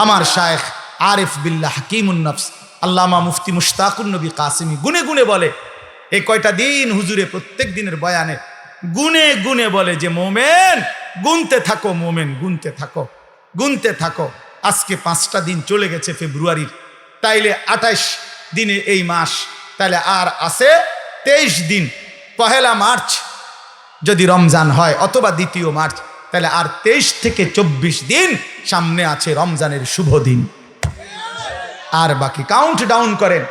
আমার শায়েখ আরিফ বিল্লাহ হাকিমুন নফস আল্লামা মুফতি মুশতাকুন নবী কাসিমি গুনে গুনে বলে, এই কয়টা দিন হুজুরে প্রত্যেক দিনের বয়ানে গুনে গুনে বলে যে মোমেন গুনতে থাকো, মোমেন গুনতে থাকো, গুনতে থাকো। আজকে 5টা দিন চলে গেছে ফেব্রুয়ারির, তাইলে 28 দিনে এই মাস, তাহলে আর আছে 23 দিন। 1 মার্চ যদি রমজান হয় অথবা 2 মার্চ, তাহলে আর 23 থেকে 24 দিন সামনে আছে রমজানের শুভ দিন। আর বাকি কাউন্ট ডাউন করেন।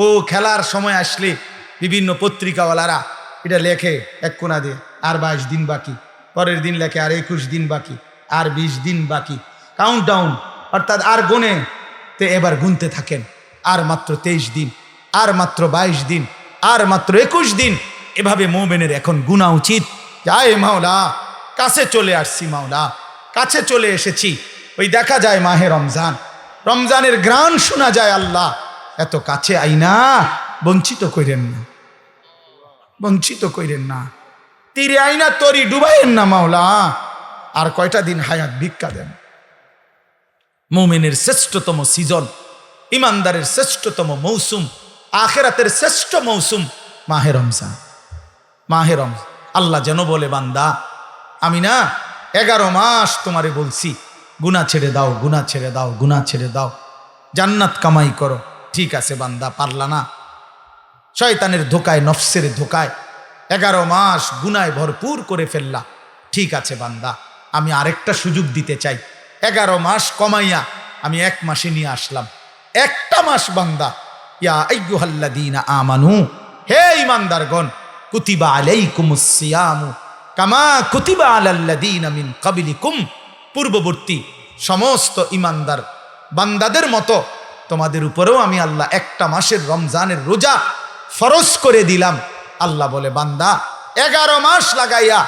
ও খেলার সময় আসলে বিভিন্ন পত্রিকাওয়ালারা এটা লেখে এক কোনা দিয়ে, আর 22 দিন বাকি, পরের দিন লেখে আর 21 দিন বাকি, আর 20 দিন বাকি, কাউন্ট ডাউন, অর্থাৎ আর গুনে। তো এবার গুনতে থাকেন, আর মাত্র 23 দিন, আর মাত্র 22 দিন, আর মাত্র 21 দিন। এভাবে মোমেনের এখন গুনা উচিত। যায় মাওলা, কাছে চলে আসছি, মাওলা কাছে চলে এসেছি। ওই দেখা যায় মাহে রমজান, রমজানের গ্রান শোনা যায়। আল্লাহ এত কাছে আইনা বঞ্চিত কইরেন না, বঞ্চিত কইরেন না, তীরে আইনা তরি ডুবাইয়েন না মাওলা। আর কয়টা দিন হায়াত ভিক্ষা দেন। মুমিনের শ্রেষ্ঠতম সিজন, ইমানদারের শ্রেষ্ঠতম মৌসুম, আখিরাতের শ্রেষ্ঠ মৌসুম মাহে রমজান। মাহে রমজান আল্লাহ যেন বলে, বান্দা আমি না 11 মাস তোমারে বলছি গুনাহ ছেড়ে দাও, গুনাহ ছেড়ে দাও, গুনাহ ছেড়ে দাও, জান্নাত কামাই করো। ঠিক আছে বান্দা, পারলা না, শয়তানের ধোকায়, নফসের ধোকায় 11 মাস গুনায় ভরপুর করে ফেললা। ঠিক আছে বান্দা, আমি আরেকটা সুযোগ দিতে চাই। 11 মাস কমাইয়া আমি 1 মাসে নিয়ে আসলাম। একটা মাস বান্দা, ইয়া আইয়ুহাল্লাযীনা আমানু, হে ঈমানদারগণ, কুতিবা আলাইকুমুস সিয়ামু কামা কুতিবা আলাল্লাযীনা মিন ক্বাবলিকুম, পূর্ববর্তী সমস্ত ঈমানদার বান্দাদের মতো তোমাদের উপরেও আমি আল্লাহ একটা মাসের রমজানের রোজা ফরজ করে দিলাম। আল্লাহ বলে, বান্দা 11 মাস লাগাইয়া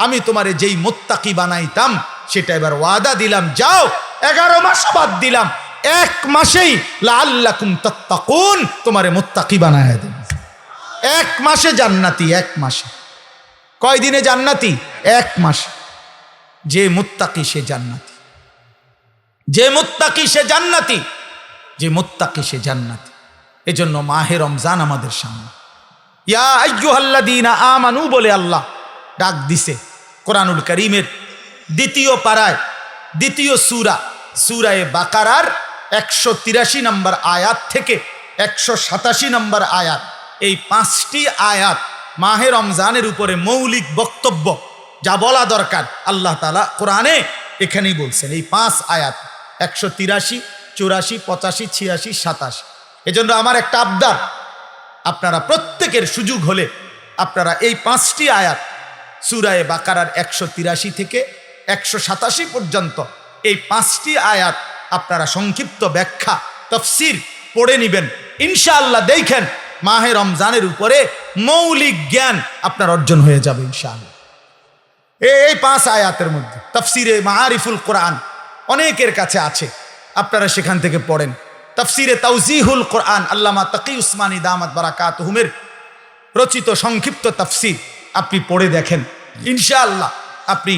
আমি তোমারে যেই মুত্তাকি বানাইতাম সেটা এবার ওয়াদা দিলাম, যাও 11 মাস বাদ দিলাম, 1 মাসেই লাআল্লাকুম তাত্তাকুন তোমারে মুত্তাকি বানায়া দেব। 1 মাসে জান্নাতি, 1 মাসে। কয় দিনে জান্নাতি? 1 মাস। যে মুত্তাকি সে জান্নাতি, যে মুত্তাকি সে জান্নাতি, যে মুত্তাকি সে জান্নাতি। এজন্য মাহে রমজান আমাদের সামনে। ইয়া আইয়ুহাল্লাযীনা আমানু বলে আল্লাহ ডাক দিছে কোরআনুল কারীমের 2য় পারায়, 2য় সূরা, সূরায়ে বাকারার 183 নম্বর আয়াত থেকে 187 নম্বর আয়াত। এই 5টি আয়াত মাহে রমজানের উপরে মৌলিক বক্তব্য, যা বলা দরকার আল্লাহ তাআলা কোরআনে এখানেই বলছেন। এই 5 আয়াত 183, 84, 85, 86, 87। এজন্য আমার একটা আবদার, আপনারা প্রত্যেকের সুযোগ হলে আপনারা এই 5টি আয়াত সূরায়ে বাকারার 183 থেকে 187 পর্যন্ত এই 5টি আয়াত আপনারা সংক্ষিপ্ত ব্যাখ্যা তাফসীর পড়ে নেবেন। ইনশাআল্লাহ দেখেন মাহে রমজানের উপরে মৌলিক জ্ঞান আপনার অর্জন হয়ে যাবে ইনশাআল্লাহ। এই 5 আয়াতের মধ্যে তাফসীরে মাআরিফুল কোরআন অনেকের কাছে আছে, আপনারা সেখান থেকে পড়েন। তাফসীরে তাওজিহুল কোরআন আল্লামা তাকি উসমানী দামাত বারাকাতুহুমের রচিত সংক্ষিপ্ত তাফসীর আপনি পড়ে দেখেন, ইনশাআল্লাহ আপনি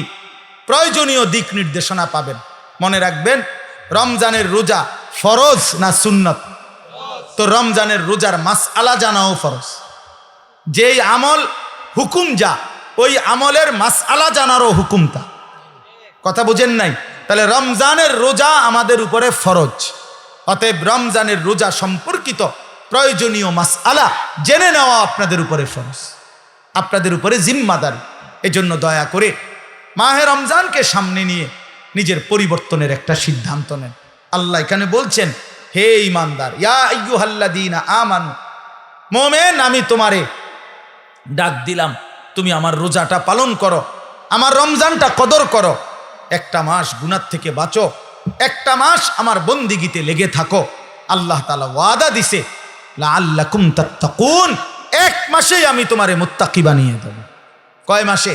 প্রয়োজনীয় দিক নির্দেশনা পাবেন। মনে রাখবেন, রমজানের রোজা ফরজ না সুন্নত? তো রমজানের রোজার মাসআলা জানাও ফরজ। যেই আমল হুকুম যা, ওই আমলের মাসআলা জানারও হুকুম তা। কথা বুঝেন নাই? তাহলে রমজানের রোজা আমাদের উপরে ফরজ। অতএব রমজানের রোজা সম্পর্কিত প্রয়োজনীয় মাসআলা জেনে নেওয়া আপনাদের উপরে ফরজ, আপনাদের উপরে জিম্মাদারি। এজন্য দয়া করে মাহে রমজানকে সামনে নিয়ে নিজের পরিবর্তনের একটা সিদ্ধান্ত নেন। আল্লাহ এখানে বলছেন, হে ঈমানদার, ইয়া আইয়ুহাল্লাযীনা আমানু, মুমিন আমি তোমারে ডাক দিলাম, তুমি আমার রোজাটা পালন করো, আমার রমজানটা কদর করো, 1টা মাস গুনাহ থেকে বাঁচো, 1টা মাস আমার বন্দিগিতে লেগে থাকো। আল্লাহ তাআলা ওয়াদা দিছে, লাআল্লাকুম তাত্তাকুন, 1 মাসেই আমি তোমারে মুত্তাকি বানিয়ে দেব। কয় মাসে?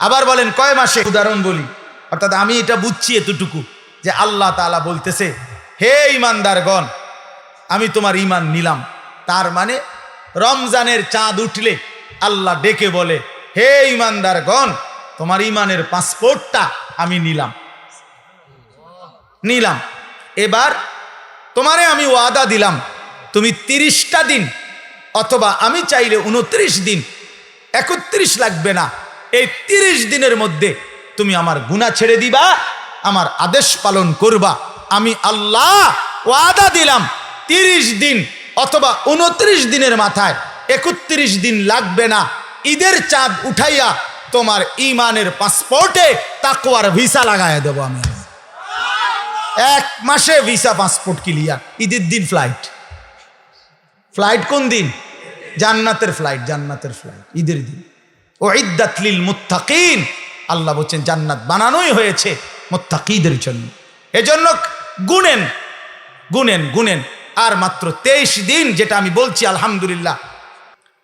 আবার বলেন কয় মাসে? উদাহরণ বলি, অর্থাৎ আমি এটা বুঝছি এতটুকু যে আল্লাহ তাআলা বলতেছে, হে ঈমানদারগণ আমি তোমার ঈমান নিলাম। তার মানে রমজানের চাঁদ উঠলে আল্লাহ ডেকে বলে, হে ঈমানদারগণ তোমার ঈমানের পাসপোর্টটা আমি নিলাম। নিলাম। এবার তোমারে আমি ওয়াদা দিলাম, তুমি 30টা দিন অথবা আমি চাইলে 29 দিন, 31 লাগবে না, এই 30 দিনের মধ্যে তুমি আমার গুনাহ ছেড়ে দিবা, আমার আদেশ পালন করবা। আমি আল্লাহ ওয়াদা দিলাম 30 দিন অথবা 29 দিনের মাথায় 31 দিন লাগবে না, ঈদের চাঁদ উঠাইয়া তোমার ঈমানের পাসপোর্টে তাকওয়ার ভিসা লাগাইয়া দেব আমি। 1 মাসে ভিসা পাসপোর্ট ক্লিয়ার, ঈদের দিন ফ্লাইট। ফ্লাইট কোন দিন? জান্নাতের ফ্লাইট, জান্নাতের ফ্লাইট ঈদের দিন। উইদ্দাত লিল মুত্তাকিন, আল্লাহ বলছেন জান্নাত বানানোই হয়েছে মুত্তাকিদের জন্য। এজন্য গুনেন গুনেন গুনেন। আর মাত্র 23 দিন, যেটা আমি বলছি আলহামদুলিল্লাহ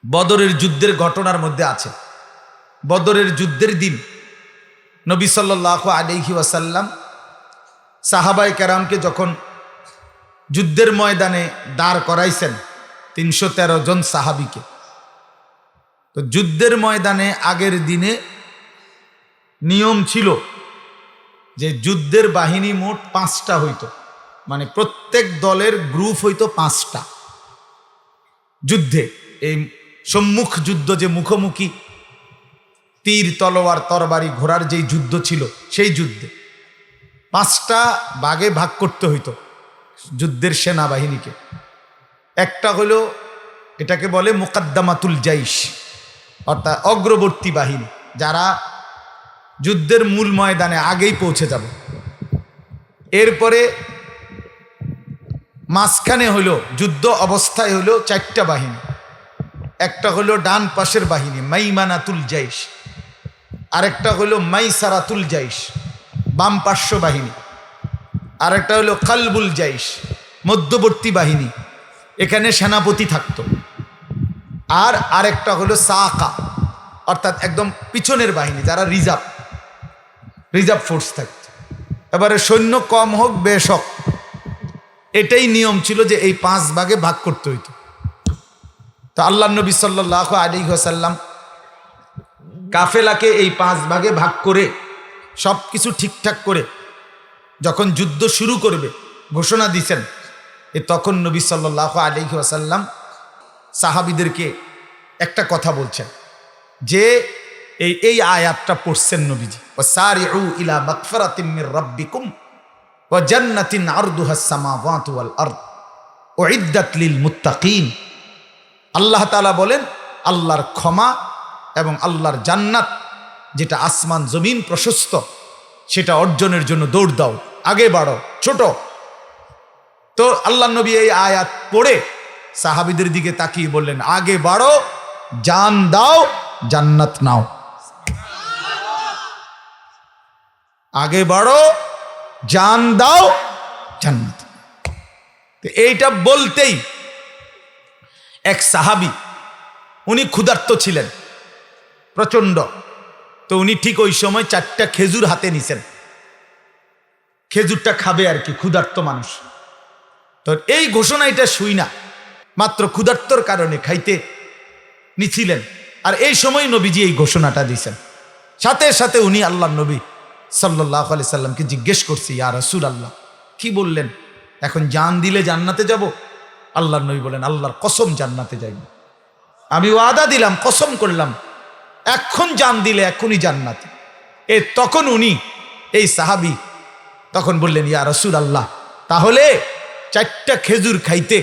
বদরের যুদ্ধের ঘটনার মধ্যে আছে। বদরের যুদ্ধের দিন নবী সাল্লাল্লাহু আলাইহি ওয়াসাল্লাম সাহাবায়ে কেরামকে যখন যুদ্ধের ময়দানে দাঁড় করাইছেন, 313 জন সাহাবীকে, তো যুদ্ধের ময়দানে আগের দিনে নিয়ম ছিল যে যুদ্ধের বাহিনী মোট 5টা হইতো, মানে প্রত্যেক দলের গ্রুপ হইতো 5টা। যুদ্ধে এই সম্মুখ যুদ্ধ, যে মুখোমুখি তীর তলোয়ার তরবারি ঘোড়ার যেই যুদ্ধ ছিল, সেই যুদ্ধে 5টা ভাগে ভাগ করতে হইতো যুদ্ধের সেনাবাহিনীকে। একটা হলো, এটাকে বলে মুকাদ্দামাতুল জাইশ, অর্থাৎ অগ্রবর্তী বাহিনী, যারা যুদ্ধের মূল ময়দানে আগেই পৌঁছে যাবে। এরপরে মাঝখানে হলো যুদ্ধ অবস্থায় হলো 4টা বাহিনী। একটা হলো ডান পাশের বাহিনী মাইমানাতুল জাইশ, আরেকটা হলো মাইসারাতুল জাইশ বাম পার্শ্ব বাহিনী, আরেকটা হলো কালবুল জাইশ মধ্যবর্তী বাহিনী, এখানে সেনাপতি থাকতো। আর আরেকটা হলো সাকা, অর্থাৎ একদম পিছনের বাহিনী, যারা রিজার্ভ ফোর্স থাকত। এবারে সৈন্য কম হোক বেশ হোক, এটাই নিয়ম ছিল যে এই 5 ভাগে ভাগ করতে হইতো। তো আল্লাহ নবী সাল্লাল্লাহু আলাইহি ওয়াসাল্লাম কাফেলাকে এই 5 ভাগে ভাগ করে সব কিছু ঠিকঠাক করে যখন যুদ্ধ শুরু করবে ঘোষণা দিয়েছেন, তখন নবী সাল্লাল্লাহু আলাইহি ওয়াসাল্লাম সাহাবীদেরকে একটা কথা বলছেন, যে এই আয়াতটা পড়ছেন নবীজি, ওয়াসারিউ ইলা মাগফিরাতিম মির রাব্বিকুম ওয়া জান্নাতিন আরদুহাস সামাওয়াতু ওয়াল আরদ উইদ্দাত লিল মুত্তাকিন। আল্লাহ তাআলা বলেন, আল্লাহর ক্ষমা এবং আল্লাহর জান্নাত, যেটা আসমান জমিন প্রশস্ত, সেটা অর্জনের জন্য দৌড় দাও, আগে বাড়ো, ছোট। তো আল্লাহ নবী এই আয়াত পড়ে সাহাবীদের দিকে তাকিয়ে বললেন, আগে বাড়ো, জান দাও, জান্নাত নাও। আগে বাড়ো, জান দাও, জান্নাত। তো এইটা বলতেই এক সাহাবী, উনি ক্ষুধার্ত ছিলেন প্রচন্ড। তো উনি ঠিক ওই সময় 4টা খেজুর হাতে নিছেন, খেজুরটা খাবে আর কি, ক্ষুধার্ত মানুষ। তো এই ঘোষণা এটা শুই না, মাত্র ক্ষুধার্তর কারণে খাইতে নিছিলেন। আর এই সময় নবীজি এই ঘোষণাটা দিয়েছেন। সাথে সাথে উনি আল্লাহ নবী সাল্লাল্লাহু আলাইহি সাল্লামকে জিজ্ঞেস করছে, ইয়া রাসূলুল্লাহ, কি বললেন, এখন জান দিলে জান্নাতে যাব? আল্লাহর নবী বলেন, আল্লাহর কসম জান্নাতে যাইব, আমি ওয়াদা দিলাম, কসম করলাম, এখন জান দিলে এখনই জান্নাতে। তখন উনি এই সাহাবী তখন বললেন, ইয়া রাসূলুল্লাহ, তাহলে 4টা খেজুর খাইতে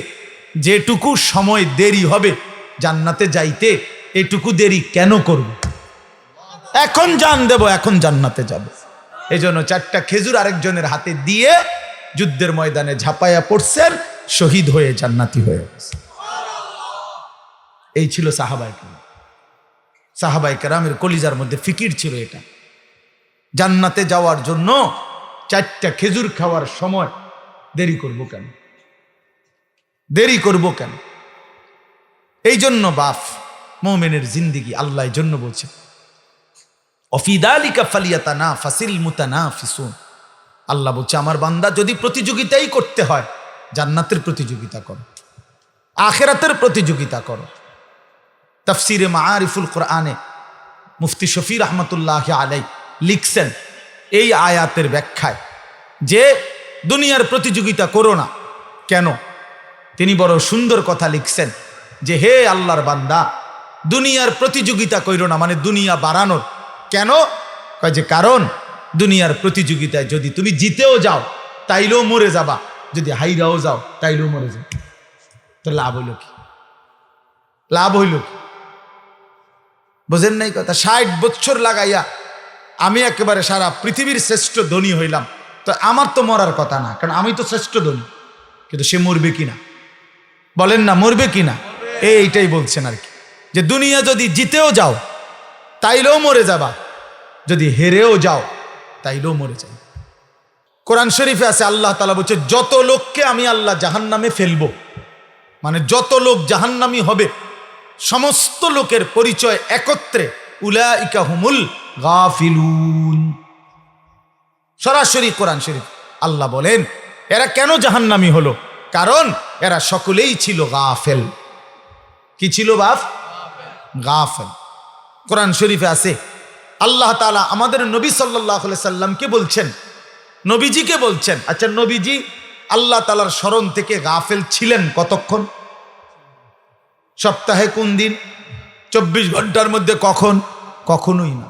যেটুকু সময় দেরি হবে জান্নাতে যাইতে, এটুকু দেরি কেন করব? এখন জান দেব, এখন জান্নাতে যাব। এই জন্য 4টা খেজুর আরেকজনের হাতে দিয়ে যুদ্ধের ময়দানে ঝাঁপাইয়া পড়ছেন, শহীদ হয়ে জান্নাতি হয়ে গেছে। এই ছিল সাহাবায়ে কেরামের কলিজার মধ্যে ফিকির ছিল এটা। জান্নাতে যাওয়ার জন্য 4টা খেজুর খাওয়ার সময় দেরি করব কেন? দেরি করব কেন? এই জন্য বাপ, মুমিনের জিন্দেগি আল্লাহ এই জন্য বলছে, অফি যালিকা ফালিয়াতানাফাসিল মুতানাফিসুন। আল্লাহ বলছে, আমার বান্দা যদি প্রতিযোগিতাই করতে হয়, জান্নাতের প্রতিযোগিতা করো, আখিরাতের প্রতিযোগিতা করো। তাফসিরে মাআরিফুল কোরআনে মুফতি শফি রাহমাতুল্লাহি আলাইহি লিখছেন এই আয়াতের ব্যাখ্যায়, যে দুনিয়ার প্রতিযোগিতা করো না। কেন? তিনি বড় সুন্দর কথা লিখছেন যে হে আল্লাহর বান্দা, দুনিয়ার প্রতিযোগিতা কইরো না, মানে দুনিয়া বাড়ানোর। কেন? কয় যে কারণ দুনিয়ার প্রতিযোগিতায় যদি তুমি জিতেও যাও তাইলেও মরে যাবা, যদি হাইরাও যাও তাইলেও মরে যাও। তো লাভ হইল কি? লাভ হইল কি? বোঝেন নাই কথা? 60 বছর লাগাইয়া আমি একেবারে সারা পৃথিবীর শ্রেষ্ঠ ধনী হইলাম, তো আমার তো মরার কথা না, কারণ আমি তো শ্রেষ্ঠ ধনী। কিন্তু সে মরবে কিনা বলেন না? মরবে কিনা? এইটাই বলছেন আর কি, যে দুনিয়া যদি জিতেও যাও তাইলেও মরে যাবা, যদি হেরেও যাও তাইলেও মরে যাবে। কোরআন শরীফে আছে আল্লাহ তাআলা বলছে যত লোককে আমি আল্লাহ জাহান্নামে ফেলবো, মানে যত লোক জাহান্নামী হবে সমস্ত লোকের পরিচয় একত্রে উলাইকা হুমুল গাফিলুন। সরাসরি কোরআন শরীফ আল্লাহ বলেন এরা কেন জাহান্নামী হলো? কারণ এরা সকলেই ছিল গাফেল। কি ছিল বাপ? গাফেল। কোরআন শরীফে আছে আল্লাহ তাআলা আমাদের নবী সাল্লাল্লাহু আলাইহি সাল্লামকে বলছেন, নবীজিকে বলছেন, আচ্ছা নবীজি আল্লাহ তাআলার স্মরণ থেকে গাফেল ছিলেন কতক্ষণ? সপ্তাহে কোন দিন? 24 ঘন্টার মধ্যে কখন? কখনোই না।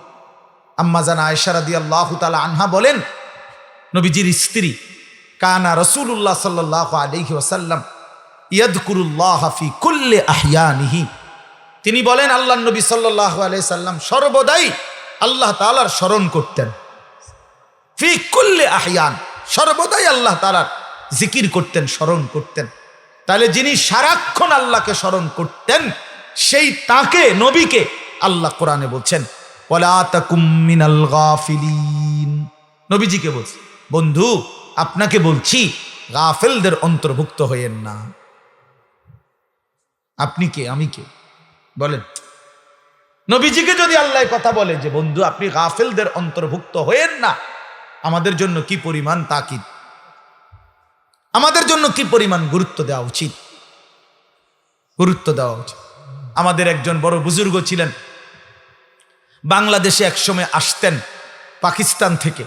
আম্মা জান আয়েশা রাদিয়াল্লাহু তাআলা আনহা বলেন, নবীজির স্ত্রী কানা রাসূলুল্লাহ সাল্লাল্লাহু আলাইহি ওয়াসাল্লাম ইয়াযকুরুল্লাহ ফি কুল্লি আহইয়ানিহি। তিনি বলেন আল্লাহর নবী সাল্লাল্লাহু আলাইহি সাল্লাম সর্বদাই আল্লাহ তাআলার স্মরণ করতেন। ফি কুল্লি আহইয়ান, সর্বদাই আল্লাহ তাআলার জিকির করতেন, স্মরণ করতেন। তাহলে যিনি সারাক্ষণ আল্লাহকে স্মরণ করতেন সেই তাকে, নবীকে আল্লাহ কোরআনে বলছেন ওয়ালা তাকুম মিনাল গাফিলিন। নবীজিকে বলছে, বন্ধু আপনাকে বলছি গাফেলদের অন্তর্ভুক্ত হইয়েন না। আপনি কে? আমি কে? বলেন। নবীজিকে যদি আল্লাহ কথা বলে যে বন্ধু আপনি গাফেলদের অন্তর্ভুক্ত হইয়েন না, আমাদের জন্য কি পরিমাণ তাকিদ, আমাদের জন্য কি পরিমাণ গুরুত্ব দেওয়া উচিত, গুরুত্ব দেওয়া উচিত। আমাদের একজন বড় বুজুর্গ ছিলেন, বাংলাদেশে একসময় আসতেন পাকিস্তান থেকে।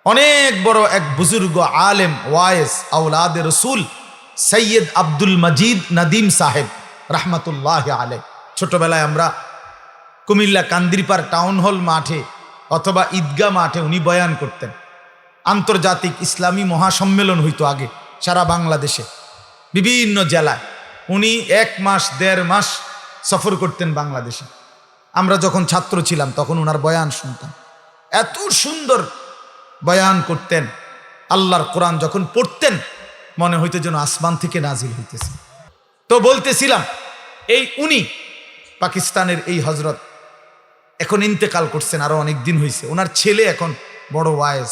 অনেক বড় এক বুজুর্গ আলেম, ওয়াইজ, আওলাদে রসুল সৈয়দ আব্দুল মজিদ নদীম সাহেব রহমতুল্লাহ আলাইহ। ছোটবেলায় আমরা কুমিল্লা কান্দিরপাড় টাউন হল মাঠে অথবা ঈদগাহ মাঠে উনি বয়ান করতেন। আন্তর্জাতিক ইসলামী মহাসম্মেলন হইতো আগে সারা বাংলাদেশে, বিভিন্ন জেলায়। উনি 1 মাস 1.5 মাস সফর করতেন বাংলাদেশে। আমরা যখন ছাত্র ছিলাম তখন ওনার বয়ান শুনতাম, এত সুন্দর বয়ান করতেন। আল্লাহর কোরআন যখন পড়তেন মনে হইতো যেন আসমান থেকে নাজিল হইতেছে। তো বলতেছিলাম এই উনি পাকিস্তানের এই হজরত এখন ইন্তেকাল করছেন, আরো অনেক দিন হয়েছে। ওনার ছেলে এখন বড় ওয়াইজ।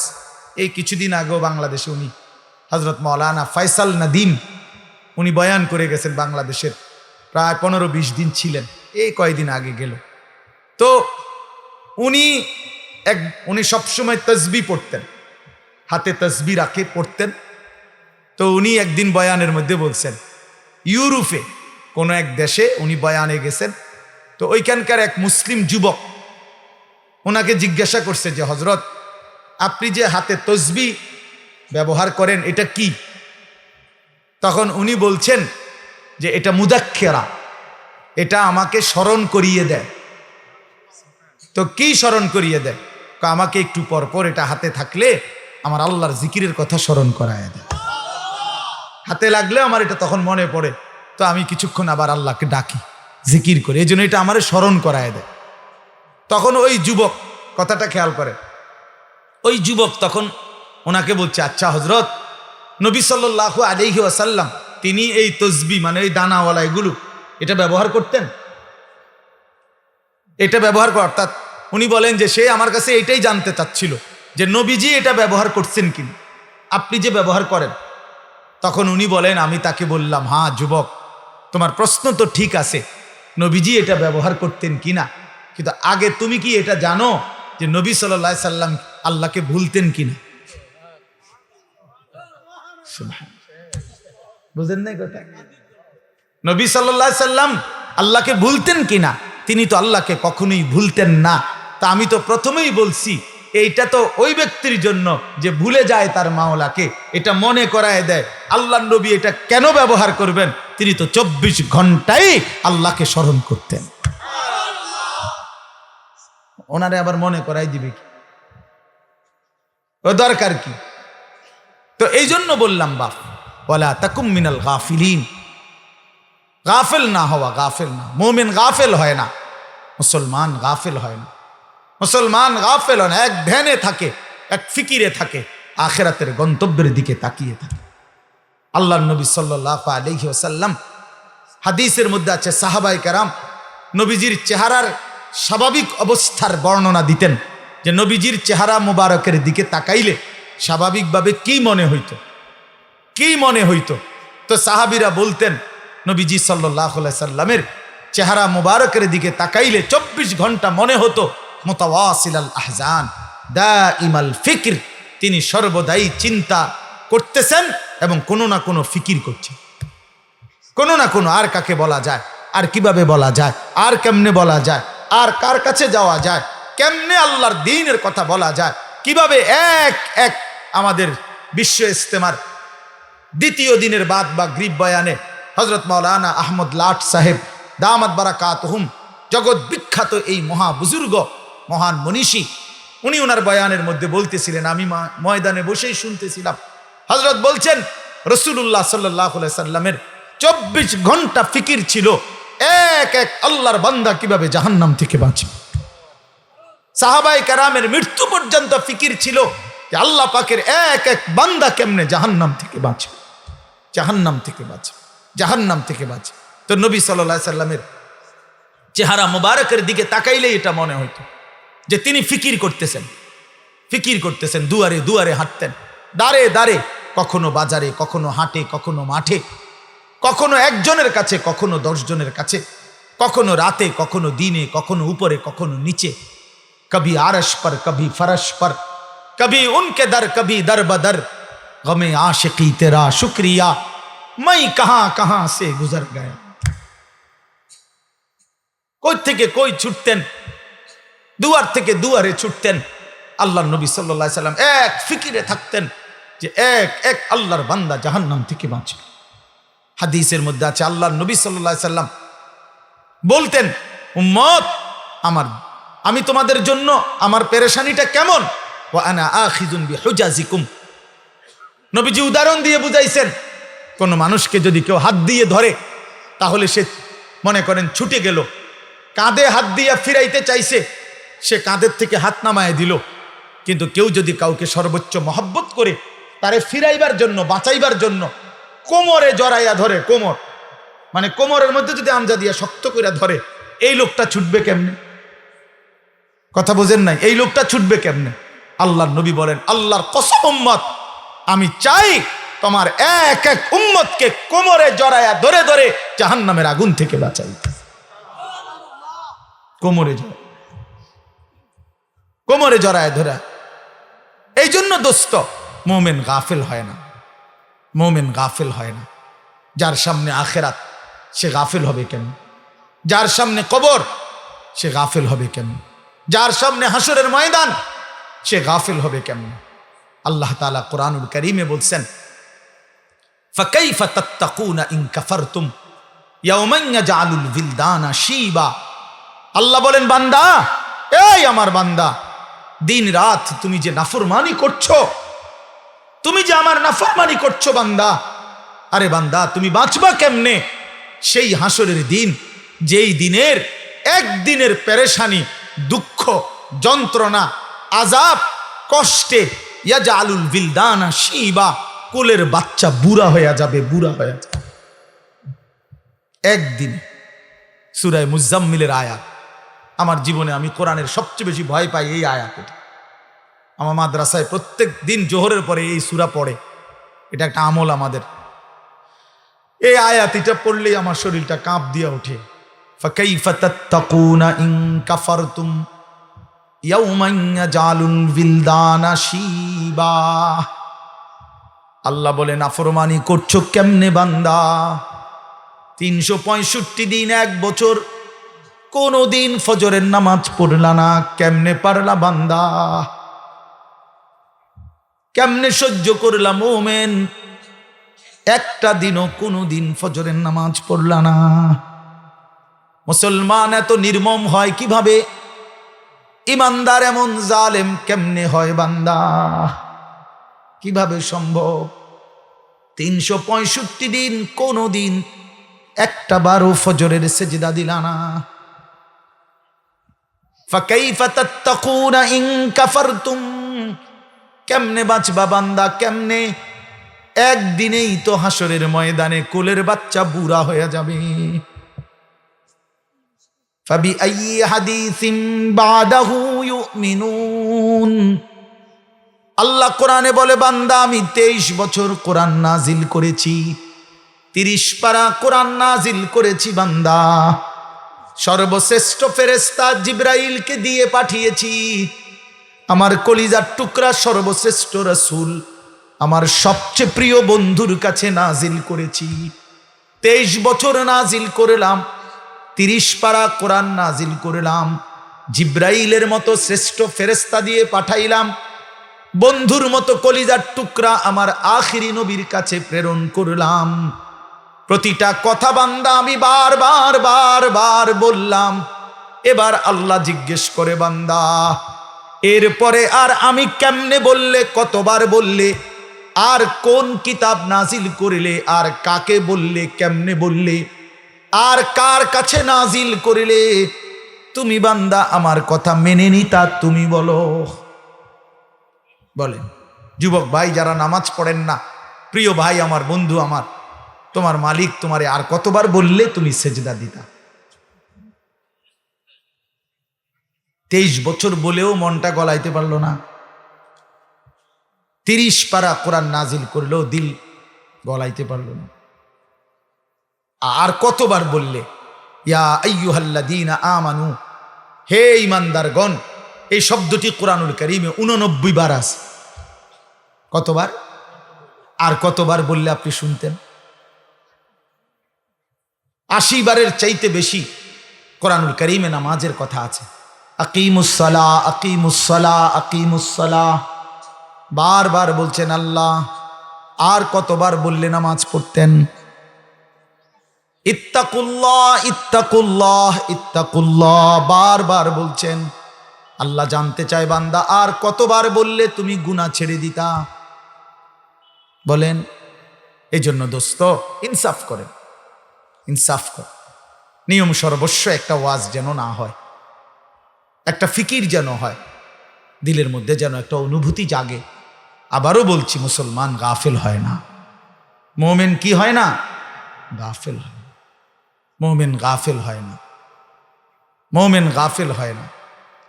এই কিছুদিন আগেও বাংলাদেশে উনি হজরত মাওলানা ফয়সাল নদীম উনি বয়ান করে গেছেন বাংলাদেশের, প্রায় 15-20 দিন ছিলেন, এই কয়েকদিন আগে গেল। তো উনি সবসময় তসবিহ পড়তেন, হাতে তসবিহ রাখে পড়তেন। তো উনি একদিন বয়ানের মধ্যে বলছেন ইউরোপে কোনো এক দেশে উনি বয়ানে গেছেন। তো ওইখানকার এক মুসলিম যুবক ওনাকে জিজ্ঞাসা করছে যে হজরত আপনি যে হাতে তসবিহ ব্যবহার করেন এটা কি? তখন উনি বলছেন যে এটা মুদাক্কেরা, এটা আমাকে স্মরণ করিয়ে দেয়। তো কি স্মরণ করিয়ে দেয়? আমাকে একটু পর পর এটা হাতে থাকলে আমার আল্লাহর জিকিরের কথা স্মরণ করায় দেয়, হাতে লাগলে আমার এটা তখন মনে পড়ে, তো আমি কিছুক্ষণ আবার আল্লাহকে ডাকি, জিকির করি, এই জন্য এটা আমার স্মরণ করায় দেয়। তখন ওই যুবক, কথাটা খেয়াল করে, ওই যুবক তখন ওনাকে বলছে আচ্ছা হজরত নবী সাল্লাল্লাহু আলাইহি ওয়াসাল্লাম তিনি এই তসবিহ মানে এই দানাওয়ালা এগুলো এটা ব্যবহার করতেন, এটা ব্যবহার কর। অর্থাৎ উনি বলেন যে সে আমার কাছে এটাই জানতে চাচ্ছিল যে নবীজি এটা ব্যবহার করছেন কিনা, আপনি যে ব্যবহার করেন। তখন উনি বলেন, আমি তাকে বললাম হ্যাঁ যুবক তোমার প্রশ্ন তো ঠিক আছে, নবীজি এটা ব্যবহার করতেন কিনা, কিন্তু আগে তুমি কি এটা জানো যে নবী সাল্লাল্লাহু আলাইহি সাল্লাম আল্লাহকে ভুলতেন কিনা? বুঝেন নাই কথা? নবী সাল্লাল্লাহু আলাইহি সাল্লাম আল্লাহকে ভুলতেন কিনা? তিনি তো আল্লাহকে কখনোই ভুলতেন না। তা আমি তো প্রথমেই বলছি এইটা তো ওই ব্যক্তির জন্য যে ভুলে যায় তার মাওলাকে, এটা মনে করায় দেয়। আল্লাহর নবী এটা কেন ব্যবহার করবেন? তিনি তো 24 ঘন্টাই আল্লাহকে স্মরণ করতেন। ওনারে আবার মনে করাই দিবে কি? ও দরকার কি? তো এই জন্য বললাম বাপ, ওয়ালা তাকুম মিনাল গাফিলিন, গাফেল না হওয়া, গাফেল না। মুমিন গাফেল হয় না, মুসলমান গাফেল হয় না। মুসলমান গাফেল হয় না, এক ধ্যানে থাকে, এক ফিকিরে থাকে, আখিরাতের গন্তব্যের দিকে তাকিয়ে থাকে। আল্লাহর নবী সাল্লাল্লাহু আলাইহি ওয়াসাল্লাম হাদিসের মধ্যে আছে, সাহাবায়ে কেরাম নবীজির চেহারার স্বাভাবিক অবস্থার বর্ণনা দিতেন, যে নবীজির চেহারা মুবারকের দিকে তাকাইলে স্বাভাবিকভাবে কি মনে হইতো, কি মনে হইতো? তো সাহাবীরা বলতেন, নবীজি সাল্লাল্লাহু আলাইহি সাল্লামের চেহারা মুবারকের দিকে তাকাইলে 24 ঘন্টা মনে হতো মুতাওয়াসিলাল আহজান দাইমাল ফিকর, তিনি সর্বদাই চিন্তা করতেছেন এবং কোনো না কোনো ফিকির করছেন, কোনো না কোনো। আর কাকে বলা যায়, আর কিভাবে বলা যায়, আর কেমনে বলা যায়, আর কার কাছে যাওয়া যায়, কেমনে আল্লাহর দ্বীনের কথা বলা যায়, কিভাবে এক এক আমাদের বিশ্ব ইস্তেমার দ্বিতীয় দিনের বাদ বা গ্রিব বয়ানে হযরত মাওলানা আহমদ লাট সাহেব দামাত বারাকাতুহুম, জগৎ বিখ্যাত এই মহা বুজুর্গ, মহান মনীষী, উনি ওনার বয়ানের মধ্যে বলতেছিলেন, আমি ময়দানে বসেই শুনতেছিলাম, হযরত বলছেন রাসূলুল্লাহ সাল্লাল্লাহু আলাইহি সাল্লামের 24 ঘন্টা ফিকির ছিল এক এক আল্লাহর বান্দা কিভাবে জাহান্নাম থেকে বাঁচবে। সাহাবায়ে কেরামের মৃত্যু পর্যন্ত ফিকির ছিল যে আল্লাহ পাকের এক এক বান্দা কেমনে জাহান্নাম থেকে বাঁচে, জাহান্নাম থেকে বাঁচে, জাহান্নাম থেকে বাঁচে। তো নবী সাল্লাল্লাহু আলাইহি সাল্লামের চেহারা মুবারকের দিকে তাকাইলেই এটা মনে হইতো যে তিনি ফিকির করতেছেন, ফিকির করতেছেন। দুয়ারে দুয়ারে হাঁটতেন, দাঁড়ে দাঁড়ে, কখনো বাজারে, কখনো হাটে, কখনো মাঠে, কখনো একজনের কাছে, কখনো 10 জনের কাছে, কখনো রাতে, কখনো দিনে, কখনো উপরে, কখনো নিচে, কবি আরশ पर कभी फरश पर, कभी उनके दर, कभी दर बदर, गमे आशिकी तेरा शुक्रिया, मैं कहां कहां से गुजर गया। কই থেকে কই ছুটতেন, দুয়ার থেকে দুয়ারে ছুটতেন। আল্লাহর নবী সাল্লাল্লাহু আলাইহি সাল্লাম এক ফিকিরে থাকতেন যে এক এক আল্লাহর বান্দা জাহান্নাম থেকে বাঁচে। হাদিসের মধ্যে আছে, আল্লাহর নবী সাল্লাল্লাহু আলাইহি সাল্লাম বলতেন, উম্মত আমার, আমি তোমাদের জন্য আমার পেরেশানিটা কেমন, ওয়া আনা আখিযুন বিহুজাজিকুম। নবীজি উদাহরণ দিয়ে বুঝাইছেন, কোন মানুষকে যদি কেউ হাত দিয়ে ধরে, তাহলে সে মনে করেন ছুটে গেল, কাঁধে হাত দিয়ে ফিরাইতে চাইছে, সে কাঁধের থেকে হাত নামায় দিল। কিন্তু কেউ যদি কাউকে সর্বোচ্চ মহব্বত করে তারে ফিরাইবার জন্য, বাঁচাইবার জন্য কোমরে জড়াইয়া ধরে, কোমর মানে কোমরের মধ্যে যদি আমজা দিয়া শক্ত করে ধরে, এই লোকটা ছুটবে কেমনে? কথা বোঝেন নাই? এই লোকটা ছুটবে কেমনে? আল্লাহর নবী বলেন, আল্লাহর কসম উম্মত, আমি চাই তোমার এক এক উম্মতকে কোমরে জড়াইয়া ধরে ধরে জাহান্নামের আগুন থেকে বাঁচাইতে। কোমরে জড়ায়, কোমরে জড়ায় ধরা। এই জন্য দোস্ত, মুমিন গাফিল হয় না, মুমিন গাফিল হয় না। যার সামনে আখিরাত, সে গাফিল হবে কেন? যার সামনে কবর, সে গাফিল হবে কেন? যার সামনে হাসরের ময়দান, সে গাফিল হবে কেমন? আল্লাহ তাআলা কুরআনুল কারীমে বলছেন, ফাকাইফা তাত্তাকুনা ইন কাফারতুম ইয়াওমান ইয়াজআলুল বিলদানা শিবা। আল্লাহ বলেন, বান্দা, এই আমার বান্দা, দিন রাত তুমি যে নাফরমানি করছো, তুমি যে আমার নাফরমানি করছো বান্দা, আরে বান্দা তুমি বাঁচবা কেমনে সেই হাসরের দিন, যেই দিনের একদিনের পেরেশানি, দুঃখ, যন্ত্রণা, আযাব, কষ্টে ইয়াজআলুল বিলদানা শিবা, কোলের বাচ্চা বুড়া হয়ে যাবে, বুড়া হয়ে যাবে একদিন। সূরা মুজাম্মিলের আয়াত। আমার জীবনে আমি কোরআনের সবচেয়ে বেশি ভয় পাই এই আয়াত। আমার মাদ্রাসায় প্রত্যেক দিন জোহরের পরে এই সূরা পড়ে, এটা একটা আমল আমাদের। এই আয়াত এটা পড়লেই আমার শরীরটা কাঁপ দিয়ে ওঠে। ফাকাইফা তাত্তাকুনা ইন কাফারতুম ইয়াওমান ইয়াজআলুল বিলদানা শিবা। আল্লাহ বলেন, নাফরমানি করছো কেমনে বান্দা? 365 দিন, 1 বছর, কোনদিন ফজরের নামাজ পড়লা না, কেমনে পারলা বান্দা? কেমনে সহ্য করলাম মোমেন? একটা দিনও কোনো দিন ফজরের নামাজ পড়লা না। মুসলমান এত নির্মম হয় কিভাবে? ইমানদার এমন জালেম কেমনে হয় বান্দা? কিভাবে সম্ভব? 365 দিন কোনো দিন একটা বারও ফজরের সেজদা দিলা না। ফাকাইফা তাত্তাকুনা ইন কাফারতুম, কেমনে বাঁচবা বান্দা কেমনে? একদিনেই তো হাসরের ময়দানে কোলের বাচ্চা বুড়া হয়ে যাবে। ফাবিআইয়ি হাদিসিন বাদাহু ইউমিনুন, আল্লাহ কোরআনে বলে বান্দা আমি 23 বছর কোরআন নাজিল করেছি, 30 পারা কোরআন নাজিল করেছি বান্দা। সর্বশ্রেষ্ঠ ফেরেশতা জিবরাইলকে দিয়ে পাঠিয়েছি। আমার কলিজার টুকরা সর্বশ্রেষ্ঠ রাসূল আমার সবচেয়ে প্রিয় বন্ধুর কাছে নাজিল করেছি। 23 বছর নাজিল করলাম, 30 পারা কোরআন নাজিল করলাম, জিবরাইলের মতো শ্রেষ্ঠ ফেরেশতা দিয়ে পাঠাইলাম, বন্ধুর মতো কলিজার টুকরা আমার আখিরি নবীর কাছে প্রেরণ করলাম। প্রতিটা কথা বান্দা আমি বারবার বারবার বললাম। এবার আল্লাহ জিজ্ঞেস করে বান্দা এরপরে আর আমি কেমনে বললে, কতবার বললে, আর কোন কিতাব নাজিল করিলে, আর কাকে বললে, কেমনে বললে, আর কার কাছে নাজিল করিলে তুমি বান্দা আমার কথা মেনে নিতা? তুমি বলো। বলেন যুবক ভাই যারা নামাজ পড়েন না, প্রিয় ভাই আমার, বন্ধু আমার, তোমার মালিক তোমারে আর কতবার বললে তুমি সেজদা দিতা? 23 বছর বলেও মনটা গলাইতে পারলো না। 30 পারা কোরআন নাজিল করলেও দিল গলাইতে পারলো না। আর কতবার বললে ইয়া আইয়ুহাল্লাযীনা আমানু, হে ঈমানদারগণ। এই শব্দটি কোরআনুল কারীমে 89 বার আছে। কতবার? আর কতবার বললে আপনি শুনতেন? 80 বারের চাইতে বেশি কোরআনুল কারীমে নামাজের কথা আছে। আকিমুস সালাহ, আকিমুস সালাহ, আকিমুস সালাহ বারবার বলছেন আল্লাহ। আর কতবার বললে নামাজ পড়তেন? ইত্তাকুল্লাহ, ইত্তাকুল্লাহ, ইত্তাকুল্লাহ বারবার বলছেন। আল্লাহ জানতে চায় বান্দা আর কতবার বললে তুমি গুনাহ ছেড়ে দিতা? বলেন। এই জন্য দোস্ত ইনসাফ করেন, ইনসাফ কর। নিয়ম সর্বস্ব একটা ওয়াজ যেন না হয়, একটা ফিকির যেন হয়, দিলের মধ্যে যেন একটা অনুভূতি জাগে। আবারও বলছি মুসলমান গাফেল হয় না, মুমিন কি হয় না? গাফেল হয়। মুমিন গাফেল হয় না, মুমিন গাফেল হয় না।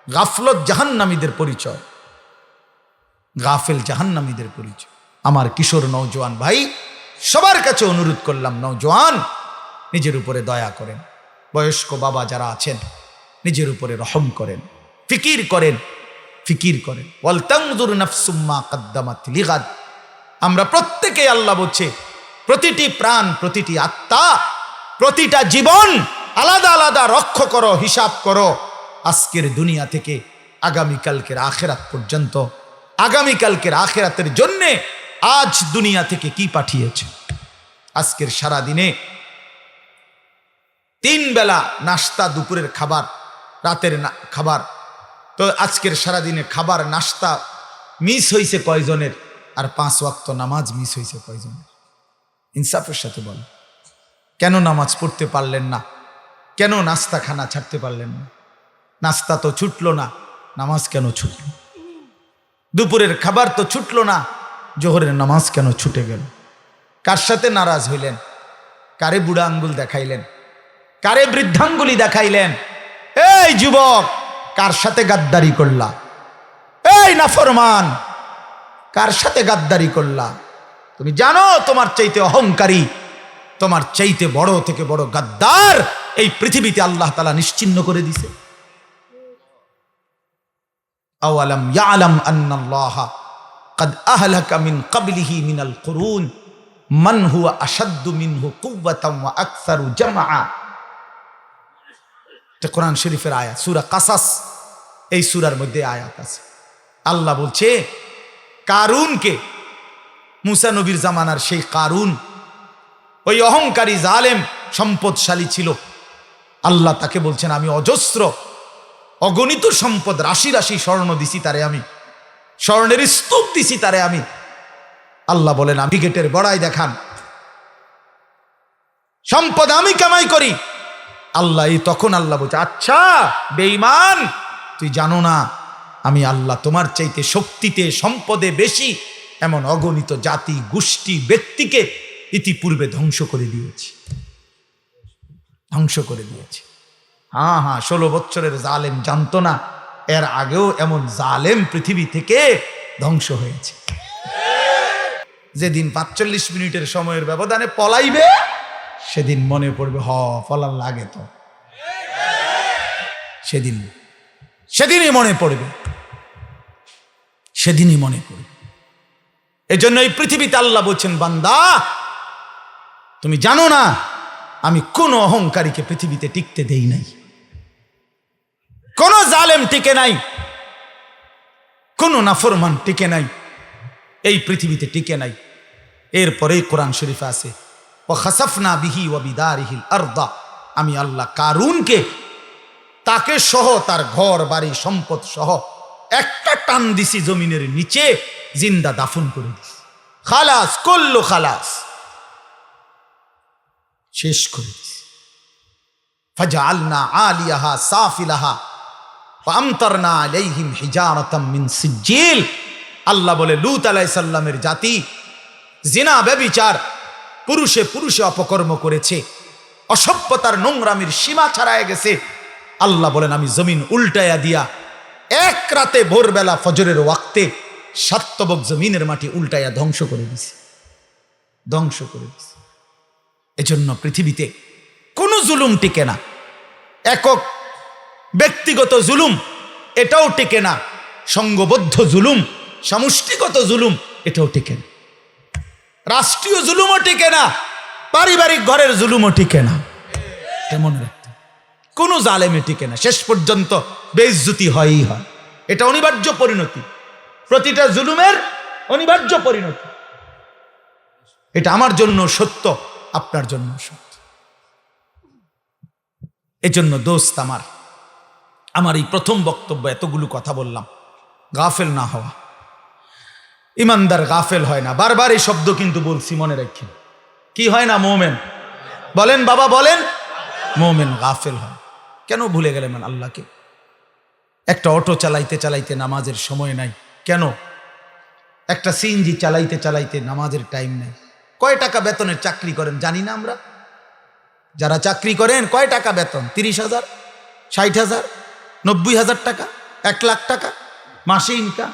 গাফলত জাহান্নামীদের পরিচয়, গাফেল জাহান্নামীদের পরিচয়। আমার কিশোর নওজোয়ান ভাই সবার কাছে অনুরোধ করলাম, নওজোয়ান নিজের উপরে দয়া করেন, বয়স্ক বাবা যারা আছেন নিজের উপরে রহম করেন, ফিকির করেন, ফিকির করেন। ওয়াল তানজুর নাফসুম মা কদ্দামাত লিগাদ। আমরা প্রত্যেকেই আল্লাহ বলছে প্রতিটি প্রাণ, প্রতিটি আত্মা, প্রতিটা জীবন আলাদা আলাদা রক্ষ করো, হিসাব করো। আজকের দুনিয়া থেকে আগামীকালকের আখেরাত পর্যন্ত, আগামীকালকের আখেরাতের জন্যে আজ দুনিয়া থেকে কি পাঠিয়েছে। আজকের সারা দিনে 3 বেলা নাস্তা, দুপুরের খাবার, রাতের খাবার। তো আজকের সারাদিনে খাবার নাস্তা মিস হয়েছে কয়জনের? আর 5 ওয়াক্ত নামাজ মিস হয়েছে কয়জনের? ইনসাফের সাথে বল, কেন নামাজ পড়তে পারলেন না? কেন নাস্তা খানা ছাড়তে পারলেন না? নাস্তা তো ছুটলো না, নামাজ কেন ছুটল? দুপুরের খাবার তো ছুটলো না, জোহরের নামাজ কেন ছুটে গেল? কার সাথে নারাজ হইলেন? কারে বুড়া আঙ্গুল দেখাইলেন? কারে বৃদ্ধাঙ্গুলি দেখাইলেন? এই যুবক কার সাথে গাদ্দারি করলা? এই নাফরমান কার সাথে গাদ্দারি করলা? তুমি জানো তোমার চাইতে অহংকারী, তোমার চাইতে বড় থেকে বড় গাদ্দার এই পৃথিবীতে আল্লাহ তাআলা নিশ্চিহ্ন করে দিছে। আওয়ালাম ইয়ালাম আন্নাল্লাহা قد أهلك من قبله من القرون من هو أشد منه قوة وأكثر جمعا। এটা কোরআন শরীফের আয়াত, সূরা কাসাস। এই সূরার মধ্যে আয়াত আছে। আল্লাহ বলছে কারুনকে, মুসা নবীর জামানার সেই কারুন, ওই অহংকারী জালেম সম্পদশালী ছিল। আল্লাহ তাকে বলছেন আমি অজস্র অগণিত সম্পদ, রাশি রাশি স্বর্ণ দিছি তারে, আমি স্বর্ণের স্তূপ দিছি তারে আমি। আল্লাহ বলেন আমি গেটের বড়াই দেখান, সম্পদ আমি কামাই করি। আল্লাহ তখন আল্লাহ বলছে আচ্ছা বেঈমান, তুই জানো না আমি আল্লাহ তোমার চাইতে শক্তিতে সম্পদে বেশি এমন অগণিত জাতি গোষ্ঠী ব্যক্তিকে ইতিপূর্বে ধ্বংস করে দিয়েছি, ধ্বংস করে দিয়েছি। হ্যাঁ 16 বছরের জালেম জানতো না এর আগেও এমন জালেম পৃথিবী থেকে ধ্বংস হয়েছে। যেদিন 45 মিনিটের সময়ের ব্যবধানে পলাইবে সেদিন মনে পড়বে ফলার লাগে তো, সেদিনই মনে পড়বে, সেদিনই মনে পড়বে। এই জন্য এই পৃথিবীতে আল্লাহ বলছেন বান্দা তুমি জানো না আমি কোন অহংকারীকে পৃথিবীতে টিকতে দেই নাই, কোন জালেম টিকে নাই, কোন নাফরমান টিকে নাই, এই পৃথিবীতে টিকে নাই। এরপরেই কোরআন শরীফে আছে ওয়াখাসাফনা বিহি ওয়া বিদারিহিল আরদা, আমি আল্লাহ কারুনকে তাকে সহ তার ঘর বাড়ি সম্পদ সহ একটা টান দিছি জমিনের নিচে, জিন্দা দাফন করে দিছি, খালাস কুল্লু খালাস, শেষ করে দিছি। ফাজআলনা আলিয়াহা সাফিলাহা ফামতারনা আলাইহিম হিজারাতাম মিন সিজিল। আল্লাহ বলে লূত আলাইহিস সালামের জাতি জিনা ব্যভিচার, পুরুষে পুরুষে অপকর্ম করেছে, অসভ্যতার নোংরামির সীমা ছাড়ায় গেছে। আল্লাহ বলেন আমি জমিন উল্টায়া দিয়া এক রাতে ভোরবেলা ফজরের ওয়াক্তে সাতবক জমিনের মাটি উল্টায়া ধ্বংস করে দিছি, ধ্বংস করে দিছি। এজন্য পৃথিবীতে কোনো জুলুম টিকে না, একক ব্যক্তিগত জুলুম এটাও টিকে না, সংঘবদ্ধ জুলুম, সমষ্টিগত জুলুম এটাও টিকে না, রাষ্ট্রীয় জুলুমও টিকে না, পারিবারিক ঘরের জুলুমও টিকে না। তেমন রাখতে কোনো জালেমে টিকে না, শেষ পর্যন্ত বেইজ্জতি হয়ই হয়। এটা অনিবার্য পরিণতি, প্রতিটা জুলুমের অনিবার্য পরিণতি। এটা আমার জন্য সত্য, আপনার জন্য সত্য। এজন্য দোস্ত আমার এই প্রথম বক্তব্য এতগুলো কথা বললাম, গাফেল না হওয়া। ইমানদার গাফেল হয় না, বারবার এই শব্দ কিন্তু বলছি, মনে রাখেন। কি হয় না? মোমেন বলেন, বাবা বলেন, মোমেন গাফেল হয়। কেন ভুলে গেলেন আল্লাহকে? একটা অটো চালাইতে চালাইতে নামাজের সময় নাই কেন? একটা সিএনজি চালাইতে চালাইতে নামাজের টাইম নাই। কয় টাকা বেতনের চাকরি করেন জানি না আমরা? যারা চাকরি করেন কয় টাকা বেতন? 30,000, 60,000, 90,000 টাকা, 1 লাখ টাকা মাসে ইনকাম।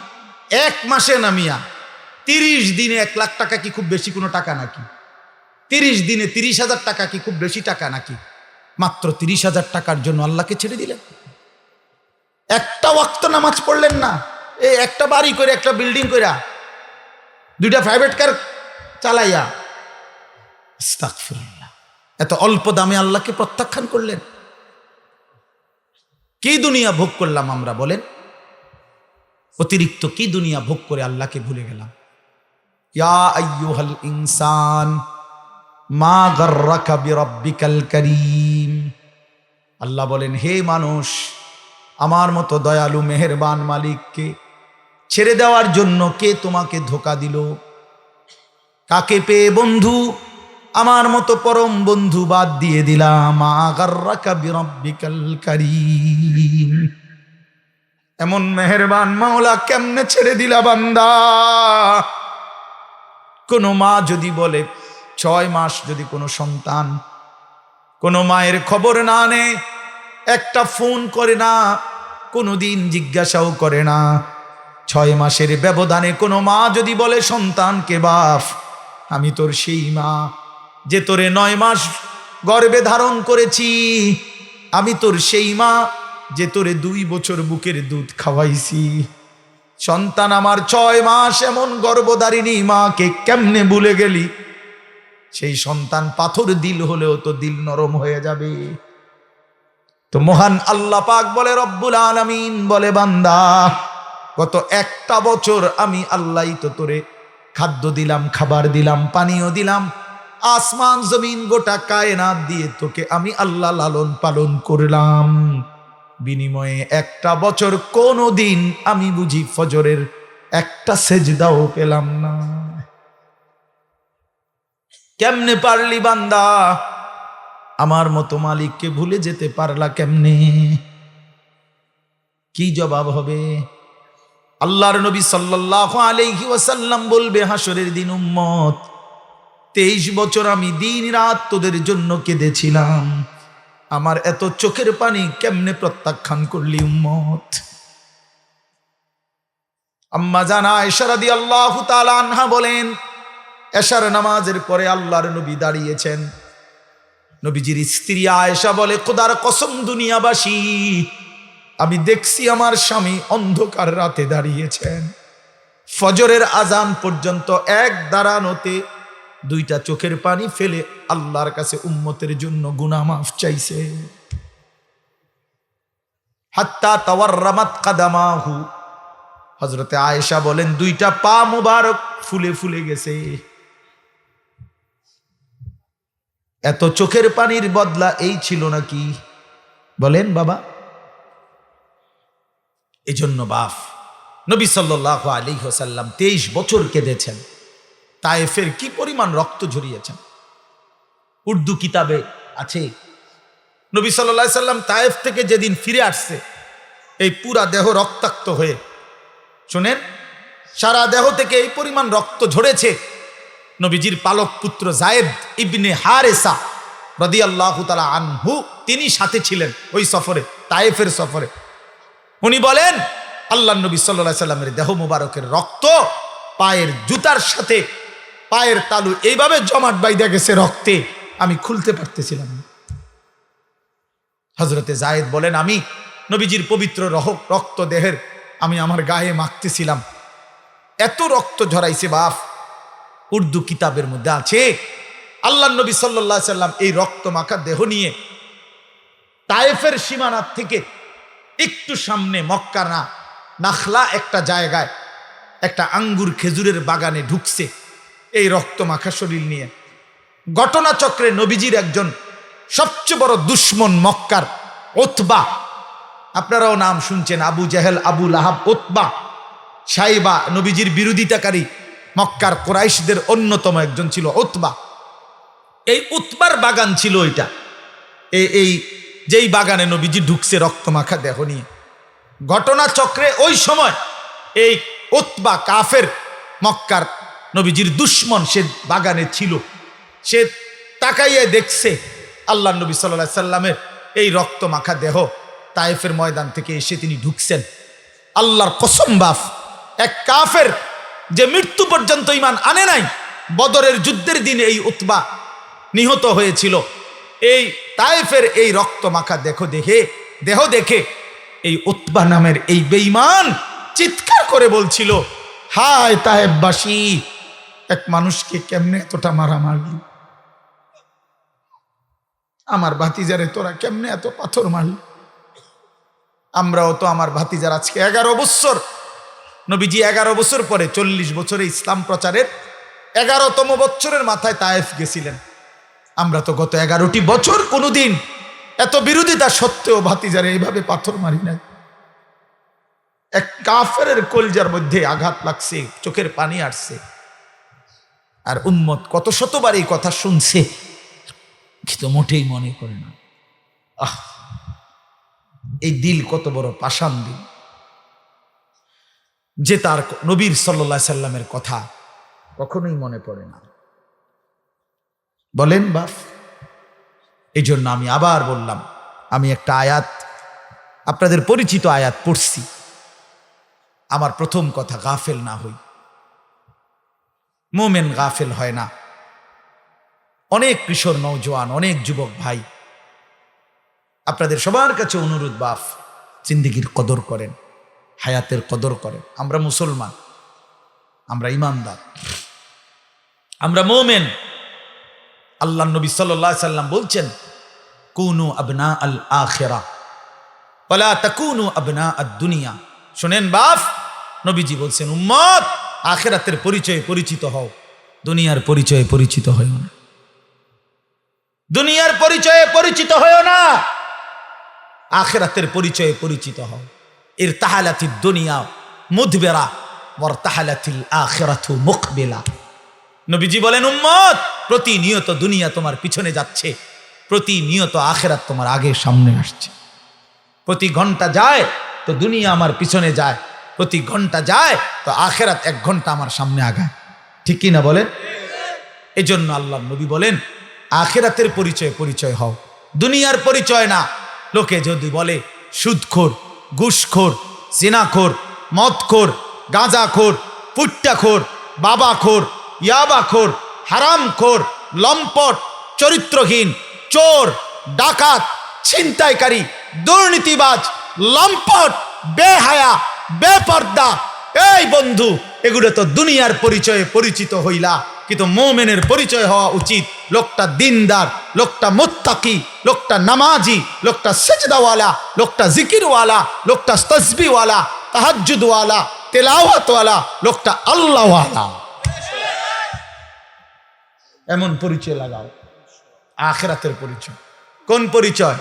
এক মাসে নামিয়া 30 দিনে 1 লাখ টাকা কি খুব বেশি কোনো টাকা নাকি? 30 দিনে 30,000 টাকা কি খুব বেশি টাকা নাকি? মাত্র 30,000 টাকার জন্য আল্লাহকে ছেড়ে দিলেন। একটা ওয়াক্ত নামাজ পড়লেন না, এই একটা বাড়ি করে, একটা বিল্ডিং কইরা, 2টা প্রাইভেট কার চালাইয়া, আস্তাগফিরুল্লাহ, এত অল্প দামে আল্লাহকে প্রত্যাখ্যান করলেন। কি দুনিয়া ভোগ করলাম আমরা বলেন? অতিরিক্ত কি দুনিয়া ভোগ করে আল্লাহকে ভুলে গেলাম। ইয়া আইয়ুহাল ইনসান মা গাররাকা বিরাব্বিকাল কারীম। আল্লাহ বলেন, হে মানুষ, আমার মতো দয়ালু মেহেরবান মালিককে ছেড়ে দেওয়ার জন্য কে তোমাকে ধোঁকা দিল? কাকে পেয়ে বন্ধু আমার মতো পরম বন্ধু বাদ দিয়ে দিলাম? মা গাররাকা বিরাব্বিকাল কারীম। এমন মেহেরবান মাওলা কেমনে ছেড়ে দিলা বান্দা? কোন মা যদি বলে 6 মাস যদি কোনো সন্তান কোনো মায়ের খবর না নেয়, একটা ফোন করে না, কোনোদিন জিজ্ঞাসাও করে না, 6 মাসের ব্যবধানে কোনো মা যদি বলে সন্তানকে, বাপ আমি তোর সেই মা যে তোরে 9 মাস গর্ভে ধারণ করেছি, আমি তোর সেই মা যে তোরে 2 বছর বুকের দুধ খাওয়াইছি। সন্তান আমার 6 মাস এমন গর্ভধারিণী মাকে কেমনে ভুলে গেলি? সেই সন্তান পাথর দিল হলেও তো দিল নরম হয়ে যাবে। তো মহান আল্লাহ পাক বলে, রব্বুল আলামিন বলে, বান্দা গত একটা বছর আমি আল্লাহ তো তোরে খাদ্য দিলাম, খাবার দিলাম, পানীয় দিলাম, আসমান জমিন গোটা কায়নাত দিয়ে তোকে আমি আল্লাহ লালন পালন করলাম। বিনিময়ে একটা বছর কোনো দিন আমি বুঝি ফজরের একটা সেজদাও পেলাম না। কেমনে পারলি বান্দা, আমার মতো মালিককে ভুলে যেতে পারলা কেমনে? কি জবাব হবে? আল্লাহর নবী সাল্লাল্লাহু আলাইহি ওয়াসাল্লাম বলবে হাসরের দিন, উম্মত 23 বছর আমি দিন রাত তোদের জন্য কেঁদেছিলাম, আমার এত চোখের পানি কেমনে প্রত্যাখ্যান করলি উম্মত? আম্মা জান আয়েশা রাদিয়াল্লাহু তাআলা আনহা বলেন, এশার নামাজের পরে আল্লাহর নবী দাঁড়িয়েছেন। নবীজির স্ত্রী আয়েশা বলে, খোদার কসম দুনিয়াবাসী, আমি দেখছি আমার স্বামী অন্ধকার রাতে দাঁড়িয়েছেন, ফজরের আজান পর্যন্ত এক দাঁড়ানোতে 2টা চোখের পানি ফেলে আল্লাহর কাছে উম্মতের জন্য গুনাহ মাফ চাইছে। হাত্তা তাওয়াররামাত কাদামাহু, হযরতে আয়েশা বলেন 2টা পা মুবারক ফুলে ফুলে গেছে। এত চোখের পানির বদলা এই ছিল নাকি? বলেন বাবা। এজন্য বাপ নবী সাল্লাল্লাহু আলাইহি ওয়াসাল্লাম 23 বছর কেঁদেছেন। তায়েফের কি পরিমাণ রক্ত ঝরিয়েছেন, উর্দু কিতাবে আছে। নবী সাল্লাল্লাহু আলাইহি সাল্লাম তায়েফ থেকে যেদিন ফিরে আসছে, এই পুরা দেহ রক্তাক্ত হয়ে, শুনেন, সারা দেহ থেকে এই পরিমাণ রক্ত ঝরেছে। নবীজির পালক পুত্র যায়েদ ইবনে হারেসা রাদিয়াল্লাহু তাআলা আনহু, তিনি সাথে ছিলেন ওই সফরে, তায়েফের সফরে। উনি বলেন, আল্লাহর নবী সাল্লাল্লাহু আলাইহি সাল্লামের দেহ মুবারকের রক্ত পায়ের জুতার সাথে পায়ের তালু এইভাবে জমাট বাইধা গেছে রক্তে, আমি খুলতে পারতেছিলাম না। হযরতে যায়েদ বলেন, আমি নবীজির পবিত্র রক্ত দেহের আমি আমার গায়ে মাখতেছিলাম, এত রক্ত ঝরাইছে বাপ। উর্দু কিতাবের মধ্যে আছে, আল্লাহর নবী সাল্লাল্লাহু আলাইহি সাল্লাম এই রক্ত মাখা দেহ নিয়ে তায়েফের সীমানা থেকে একটু সামনে মক্কা না নাখলা একটা জায়গায় একটা আঙ্গুর খেজুরের বাগানে ঢুকছে এই রক্ত মাখা শরীর নিয়ে। ঘটনাচক্রে নবীজির একজন সবচেয়ে বড় দুশ্মন মক্কার উতবা, আপনারাও নাম শুনছেন, আবু জেহেল, আবু লাহাব, উতবা, সাইবা, নবীজির বিরোধিতাকারী মক্কার কুরাইশদের অন্যতম একজন ছিল উতবা। এই উতবার বাগান ছিল এটা, এই যেই বাগানে নবীজি ঢুকছে রক্ত মাখা দেহ নিয়ে। ঘটনাচক্রে ওই সময় এই উতবা কাফের মক্কার নবীজির দুশ্মন, সে বাগানে ছিল। সে তাকাইয়ে দেখছে আল্লাহর নবী সাল্লাল্লাহু আলাইহি সাল্লামের এই রক্ত মাখা দেহ তায়েফের ময়দান থেকে এসে তিনি ঢুকছেন। আল্লাহর কসম বাপ, এক কাফের যে মৃত্যু পর্যন্ত ঈমান আনে নাই, বদরের যুদ্ধের দিন এই উতবা নিহত হয়েছিল, এই তায়েফের এই রক্ত মাখা দেহ দেখে এই উতবা নামের এই বেঈমান চিৎকার করে বলছিল, হায় তায়েফবাসী, এক মানুষকে কেমনে এতটা মারা মারলি, আমার ভাতিজারে তোরা কেমনে এত পাথর মারলি। আমরাও তো আমার ভাতিজার আজকে 11 বছর, নবীজি 11 বছর পরে 40 বছরে ইসলাম প্রচারের 11তম বছরের মাথায় তায়েফ গেছিলেন। আমরা তো গত 11টি বছর কোনোদিন এত বিরোধিতা সত্ত্বেও ভাতিজারে এইভাবে পাথর মারি নাই। এক কাফেরের কলজার মধ্যে আঘাত লাগছে, চোখের পানি আসছে, আর উম্মত কত শতবার এই কথা শুনছে, কিন্তু মোটেই মনে করে না। এই দিল কত বড় পাষাণ দিল, যে তার নবীর সাল্লাল্লাহু আলাইহি সাল্লামের কথা কখনোই মনে পড়ে না। বলেন বাপ। এই জন্য আমি আবার বললাম, আমি একটা আয়াত, আপনাদের পরিচিত আয়াত পড়ছি। আমার প্রথম কথা, গাফেল না হই। মোমেন গাফেল হয় না। অনেক কিশোর নওজোয়ান, অনেক যুবক ভাই, আপনাদের সবার কাছে অনুরোধ বাপ, জিন্দেগির কদর করেন, হায়াতের কদর করেন। আমরা মুসলমান, আমরা ইমানদার, আমরা মোমেন। আল্লাহ নবী সাল্লাল্লাহু আলাইহি সাল্লাম বলছেন, কুনু আবনা আল আখিরা ওয়ালা তাকুনু আবনা আদ দুনিয়া। শুনেন বাপ, নবীজি বলছেন, উম্মত আখিরাতের পরিচয়ে পরিচিত হও, দুনিয়ার পরিচয়ে পরিচিত হও না। দুনিয়ার পরিচয়ে পরিচিত হও না, আখিরাতের পরিচয়ে পরিচিত হও। ইরতাহালাতিদ দুনিয়া মুদবিরা ওয়ারতাহালাতিল আখিরাতু মুকবিলা। নবীজি বলেন, উম্মত প্রতিনিয়ত দুনিয়া তোমার পিছনে যাচ্ছে, প্রতিনিয়ত আখিরাত তোমার আগে সামনে আসছে। প্রতি ঘন্টা যায় তো দুনিয়া আমার পিছনে যায়, প্রতি ঘন্টা যায় তো আখিরাত 1 ঘন্টা আমার সামনে আগায়। ঠিক কি না বলেন? এজন্য আল্লাহ নবী বলেন, আখিরাতের পরিচয় পরিচয় হও, দুনিয়ার পরিচয় না। লোকে যদি বলে সুদখোর, ঘুষখোর, জিনাখোর, মদখোর, গাঁজাখোর, পুট্টাখোর, বাবাখোর, ইয়াবাখোর, হারামখোর, লম্পট, চরিত্রহীন, চোর, ডাকাত, ছিনতাইকারী, দুর্নীতিবাজ, লম্পট, বেহায়া, বেপর্দা, এই বন্ধু, এগুলো তো দুনিয়ার পরিচয়ে পরিচিত হইলা। কিন্তু মুমিনের পরিচয় হওয়া উচিত, লোকটা দিনদার, লোকটা মুত্তাকি, লোকটা নামাজি, লোকটা সিজদাওয়ালা, লোকটা জিকিরওয়ালা, লোকটা তাসবিহওয়ালা, তাহাজ্জুদওয়ালা, তেলাওয়াতওয়ালা, লোকটা আল্লাহওয়ালা। এমন পরিচয় লাগাও। আখিরাতের পরিচয়। কোন পরিচয়?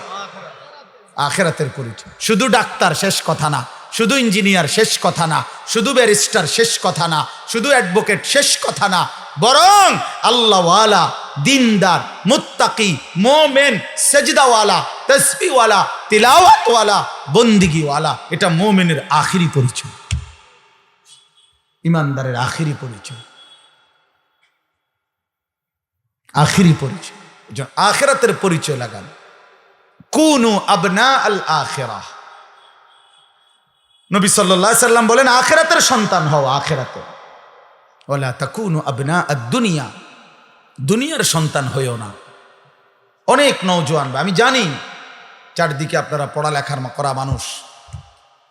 আখিরাতের পরিচয়। শুধু ডাক্তার শেষ কথা না, শুধু ইঞ্জিনিয়ার শেষ কথা না, শুধু ব্যারিস্টার শেষ কথা না, শুধু অ্যাডভোকেট শেষ কথা না, বরং আল্লাহওয়ালা, দিনদার, মুত্তাকি, মুমিন, সেজদাওয়ালা, তাসবিহওয়ালা, তিলাওয়াতওয়ালা, বন্দিগিওয়ালা, এটা মুমিনের আখিরি পরিচয়, ইমানদারের আখিরি পরিচয়, আখিরি পরিচয়। আখিরাতের পরিচয় লাগান। কুনু আবনা আল আখিরাহ। নবী সাল্লাল্লাহু আলাইহি সাল্লাম বলেন, আখিরাতের সন্তান হও। আখিরাতে ওয়ালা তাকুনু আবনা আদ-দুনিয়া, দুনিয়ার সন্তান হইও না। অনেক নওজোয়ান, আমি জানি চারদিকে আপনারা পড়ালেখার করা মানুষ,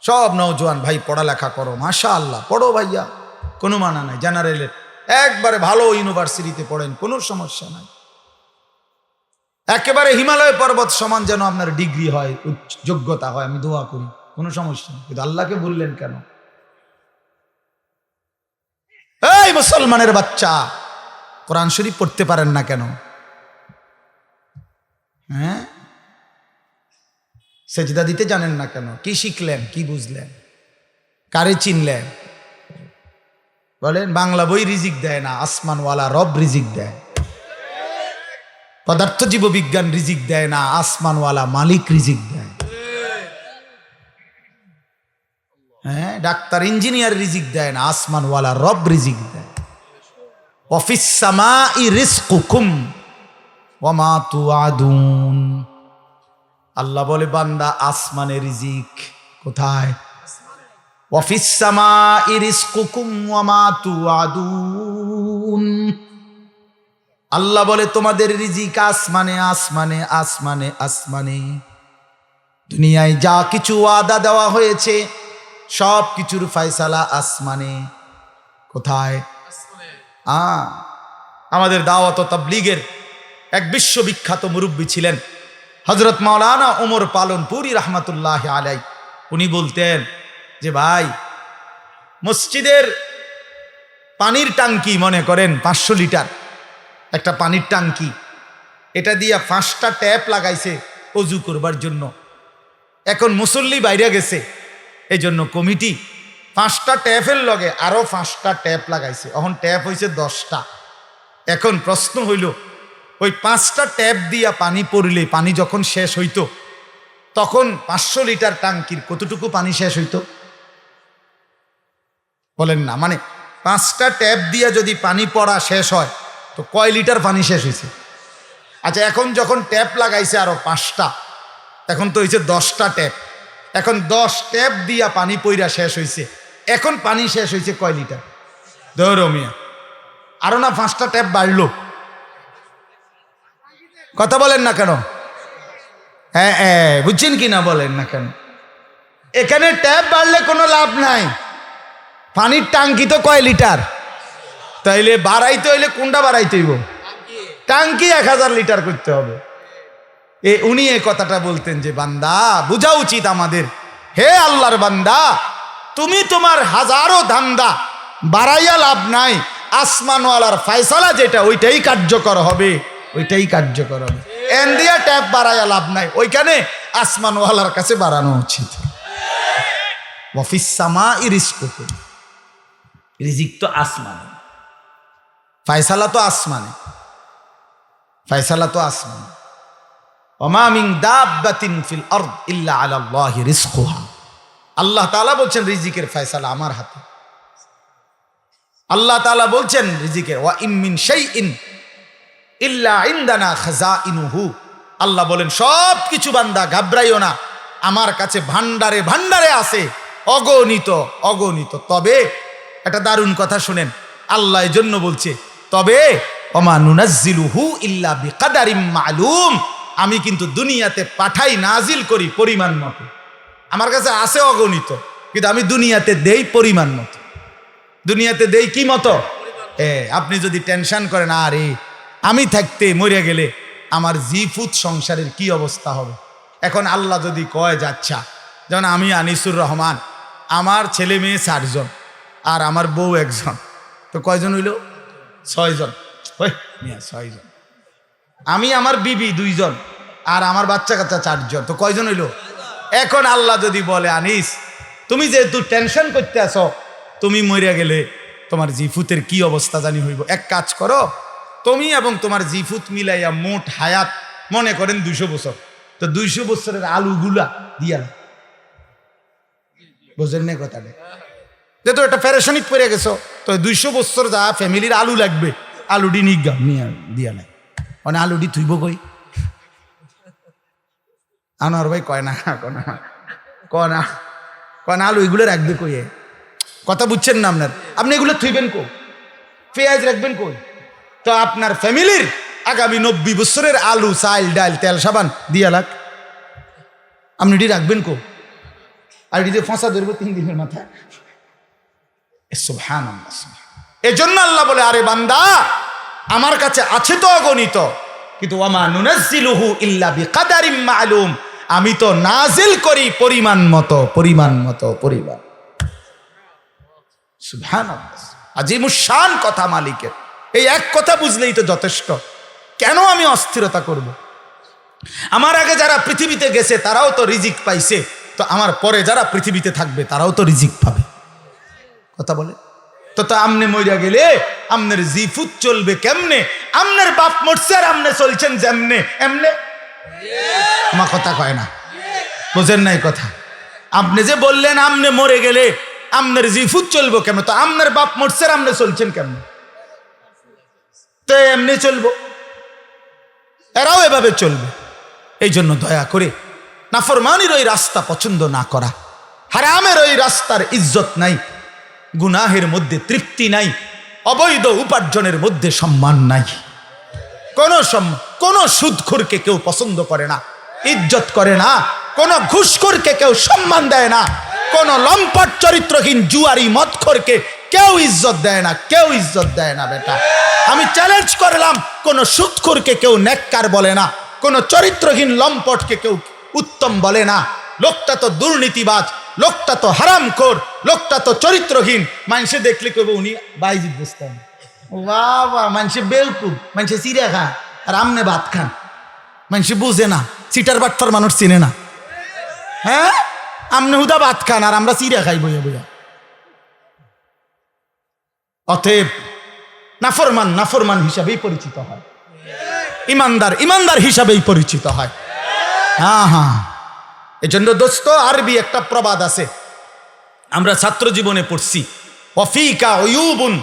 সব নওজোয়ান ভাই পড়ালেখা করো, মাশাআল্লাহ, পড়ো ভাইয়া, কোনো মানা নাই। জেনারেলের একবারে ভালো ইউনিভার্সিটিতে পড়েন, কোনো সমস্যা নাই। একেবারে হিমালয় পর্বত সমান যেন আপনার ডিগ্রি হয়, যোগ্যতা হয়, আমি দোয়া করি, কোনো সমস্যা নেই। কিন্তু আল্লাহকে বললেন কেন? এই মুসলমানের বাচ্চা, কোরআন শরীফ পড়তে পারেন না কেন? হ্যাঁ, সেজদা দিতে জানেন না কেন? কি শিখলেন, কি বুঝলেন, কারে চিনলেন? বলেন, বাংলা বই রিজিক দেয় না, আসমানওয়ালা রব রিজিক দেয়। পদার্থ জীব বিজ্ঞান রিজিক দেয় না, আসমানওয়ালা মালিক রিজিক দেয়। হ্যাঁ, ডাক্তার ইঞ্জিনিয়ার রিজিক দেয় না, আসমানওয়ালা রব রিজিক দেয়। ওয়াফিস সামাই রিজকুকুম ওয়া মা তুআদুন। আল্লাহ বলে, বান্দা আসমানে রিজিক। কোথায়? ওয়াফিস সামাই রিজকুকুম ওয়া মা তুআদুন। আল্লাহ বলে, তোমাদের রিজিক আসমানে, আসমানে, আসমানে, আসমানে। দুনিয়ায় যা কিছু ওয়াদা দেওয়া হয়েছে সব কিছুর ফয়সালা আসমানে। কোথায়? আমাদের দাওয়াত ও তাবলীগের এক বিশ্ববিখ্যাত মুরব্বী ছিলেন হযরত মাওলানা ওমর পালনপুরি রহমাতুল্লাহ আলাই। উনি বলতেন যে, ভাই, মসজিদের পানির টাঙ্কি, মনে করেন 500 লিটার একটা পানির টাঙ্কি, এটা দিয়া 5টা ট্যাপ লাগাইছে অজু করবার জন্য। এখন মুসল্লি বাইরে গেছে, এই জন্য কমিটি 5টা ট্যাপের লগে আরো 5টা ট্যাপ লাগাইছে। এখন ট্যাপ হয়েছে 10টা। এখন প্রশ্ন হইল, ওই 5টা ট্যাপ দিয়া পানি পড়লে, পানি যখন শেষ হইতো, তখন 500 লিটার টাঙ্কির কতটুকু পানি শেষ হইতো? বলেন না, মানে 5টা ট্যাপ দিয়া যদি পানি পড়া শেষ হয় তো কয় লিটার পানি শেষ হয়েছে? আচ্ছা, এখন যখন ট্যাপ লাগাইছে আরো 5টা, এখন তো হয়েছে 10টা ট্যাপ। এখন 10 ট্যাপ দিয়া পানি পইরা শেষ হয়েছে, এখন পানি শেষ হয়েছে কয় লিটার? ধরো মিয়া, আরো না 5টা ট্যাপ বাড়লো। কথা বলেন না কেন? হ্যাঁ হ্যাঁ, বুঝছেন কি না? বলেন না কেন? এখানে ট্যাপ বাড়লে কোনো লাভ নাই, পানির টাঙ্কি তো কয় লিটার? তাইলে বাড়াইতে হইলে কোনটা বাড়াইতে হইব? টাঙ্কি 1000 লিটার করতে হবে। উনি এই কথাটা বলতেন যে, বান্দা, বোঝা উচিত আমাদের, হে আল্লাহর বান্দা, তুমি তোমার হাজারো ধান্দা বাড়াইয়া লাভ নাই, আসমানওয়ালার ফয়সালা যেটা ওইটাই কার্যকর হবে, ওইটাই কার্যকর হবে। এন্ডিয়া ট্যাপ বাড়াইয়া লাভ নাই, ওইখানে আসমানওয়ালার কাছে বাড়ানো উচিত। ওয়াফিস সামাই রিজকুকুম, রিজিক তো আসমানে, ফয়সালা তো আসমানে, ফয়সালা তো আসমানে। ওমা মিন দাব্বাতিন ফিল আরদ ইল্লা আলাল্লাহি রিজকুহা, আল্লাহ তাআলা বলছেন রিজিকের ফয়সালা আমার হাতে। আল্লাহ তাআলা বলছেন রিজিকের ওয়া ইন মিন শাইইন ইল্লা ইনদানা খাযাইনুহু, আল্লাহ বলেন সব কিছু বান্দা ঘাবড়াইও না, আমার কাছে ভান্ডারে ভান্ডারে আছে, অগণিত অগণিত। তবে একটা দারুণ কথা শুনেন, আল্লাহ এই জন্য বলছে তবে ওমা নুনাজ্জিলুহু ইল্লা বিকাদারিম মালুম, আমি কিন্তু দুনিয়াতে পাঠাই নাজিল করি পরিমাণ মতো। আমার কাছে আছে অগণিত, কিন্তু আমি দুনিয়াতে দেই পরিমাণ মতো। দুনিয়াতে দেই কি মতো? আপনি যদি টেনশন করেন আরে আমি থাকতে মরে গেলে আমার জিফুত সংসারের কি অবস্থা হবে, এখন আল্লাহ যদি কয় যাচ্ছা, যেমন আমি আনিসুর রহমান, আমার ছেলে মেয়ে 4 জন আর আমার বউ 1 জন, তো কয়জন হইল? 6 জন। 6 জন। আমি আমার বিবি 2 জন আর আমার বাচ্চা কাচ্চা 4 জন, তো কয়জন হইল? এখন আল্লাহ যদি বলে আনিস তুমি যেহেতু টেনশন করতে আসো, তুমি মরিয়া গেলে তোমার জিফুতের কি অবস্থা জানি হইব, এক কাজ করো, তুমি এবং তোমার জিফুত মিলাইয়া মোট হায়াত মনে করেন 200 বছর, তো 200 বছরের আলুগুলা দিয়া বোঝেন না কথাটা, যেহেতু একটা প্যারেশানিক পড়ে গেছো, তো 200 বছর যা ফ্যামিলির আলু লাগবে আলুডি নিগা নিয়ে দিয়া নাই, মানে আলুডি থুইব কই? আনোয়ার ভাই কয় না কনা আলু এগুলো রাখবে কই? কথা বুঝছেন না আপনার? আপনি এগুলো থুইবেন কই? পেঁয়াজ রাখবেন কই? তো আপনার ফ্যামিলির আগামী 90 বছরের আলু চাল ডাল তেল সাবান দিয়া লাগ, আপনি এটি রাখবেন কো? আর এটি যে ফাঁসা ধরবো 3 দিনের মাথায়। সুবহানাল্লাহ। এজন্য আল্লাহ বলে আরে বান্দা আমার কাছে আছে তো অগণিত, কিন্তু ওয়ামা নুনাজ্জিলুহু ইল্লা বিকাদারিম মালুম, আমি তো নাজিল করি পরিমাণ মতো, পরিমাণ মতো, পরিমাণ। সুবহানাল্লাহ, আজিমুশ শান কথা মালিকের। এই এক কথা বুঝলেই তো যথেষ্ট। কেন আমি অস্থিরতা করব? আমার আগে যারা পৃথিবীতে গেছে তারাও তো রিজিক পাইছে, তো আমার পরে যারা পৃথিবীতে থাকবে তারাও তো রিজিক পাবে। কথা বলে তো আমনে মইরা গেলে আমনের জিফুত চলবে কেমনে? আমনের বাপ মরছে আর আমনে চলছেন যেমনে এমনে। আমার কথা কয় না, বুঝেন নাই কথা? আপনি যে বললেন আমনে মরে গেলে আমনের জিফুত চলবো কেমনে, তো আমনের বাপ মরছে আর আমনে চলছেন কেমনে? তো এমনি চলবো, এরাও এভাবে চলবে। এই জন্য দয়া করে নাফরমানির ওই রাস্তা পছন্দ না করা, হারামের ওই রাস্তার ইজ্জত নাই, গুনাহের মধ্যে তৃপ্তি নাই, অবৈধ উপার্জনের মধ্যে সম্মান নাই। কোন সুদখোরকে কেউ পছন্দ করে না, ইজ্জত করে না, কোন ঘুষখোরকে কেউ সম্মান দেয় না, কোন লম্পট চরিত্রহীন জুয়ারি মদখোরকে কেউ ইজ্জত দেয় না, কেউ ইজ্জত দেয় না। বেটা আমি চ্যালেঞ্জ করলাম, কোন সুদখোরকে কেউ নেককার বলে না, কোন চরিত্রহীন লম্পটকে কেউ উত্তম বলে না। লোকটা তো দুর্নীতিবাজ, লোকটা তো হারামখোর, লোকটা তো চরিত্রহীন। মানুষে দেখলে কইব উনি বাইজিদ বুঝতেন, বাবা মানুষে বেউকুব, মানুষে চিড়া খায় আর আমনে ভাত খান। মানুষে বুঝে না, চিটার বাটফার মানুষ চিনে না। হ্যাঁ, আমনে হুদা ভাত খান আর আমরা চিড়া খাই বইয়া বইয়া। অতএব নাফরমান নাফরমান হিসাবেই পরিচিত হয়, ইমানদার ইমানদার হিসাবেই পরিচিত হয়। হ্যাঁ, এজন্য দোস্ত আরবি একটা প্রবাদ আছে, আমরা ছাত্র জীবনে পড়ছি, ওয়াফিকা উয়ুবুন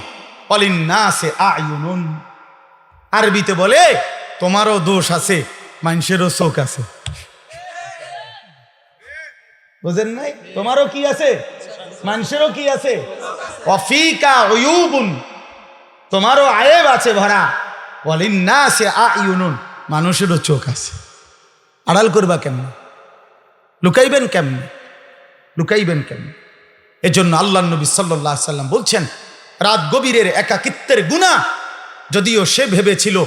ওয়ালিন্নাসি আয়ুনুন। আরবিতে বলে তোমারও দোষ আছে, মানুষেরও চোখ আছে। বুঝেন নাই? তোমারও কি আছে, মানুষেরও কি আছে। ওয়াফিকা উয়ুবুন, তোমারও আয়েব আছে ভরা, ওয়ালিন্নাসি আয়ুনুন, মানুষেরও চোখ আছে। আড়াল করবা কেমন? লুকাইবেন কেমনে? লুকাইবেন কেমনে? এজন্য আল্লাহ নবী সাল্লাল্লাহু আলাইহি সাল্লাম বলছেন, রাত গভীরের একাকিত্বের গুনাহ যদিও সে ভেবেছিল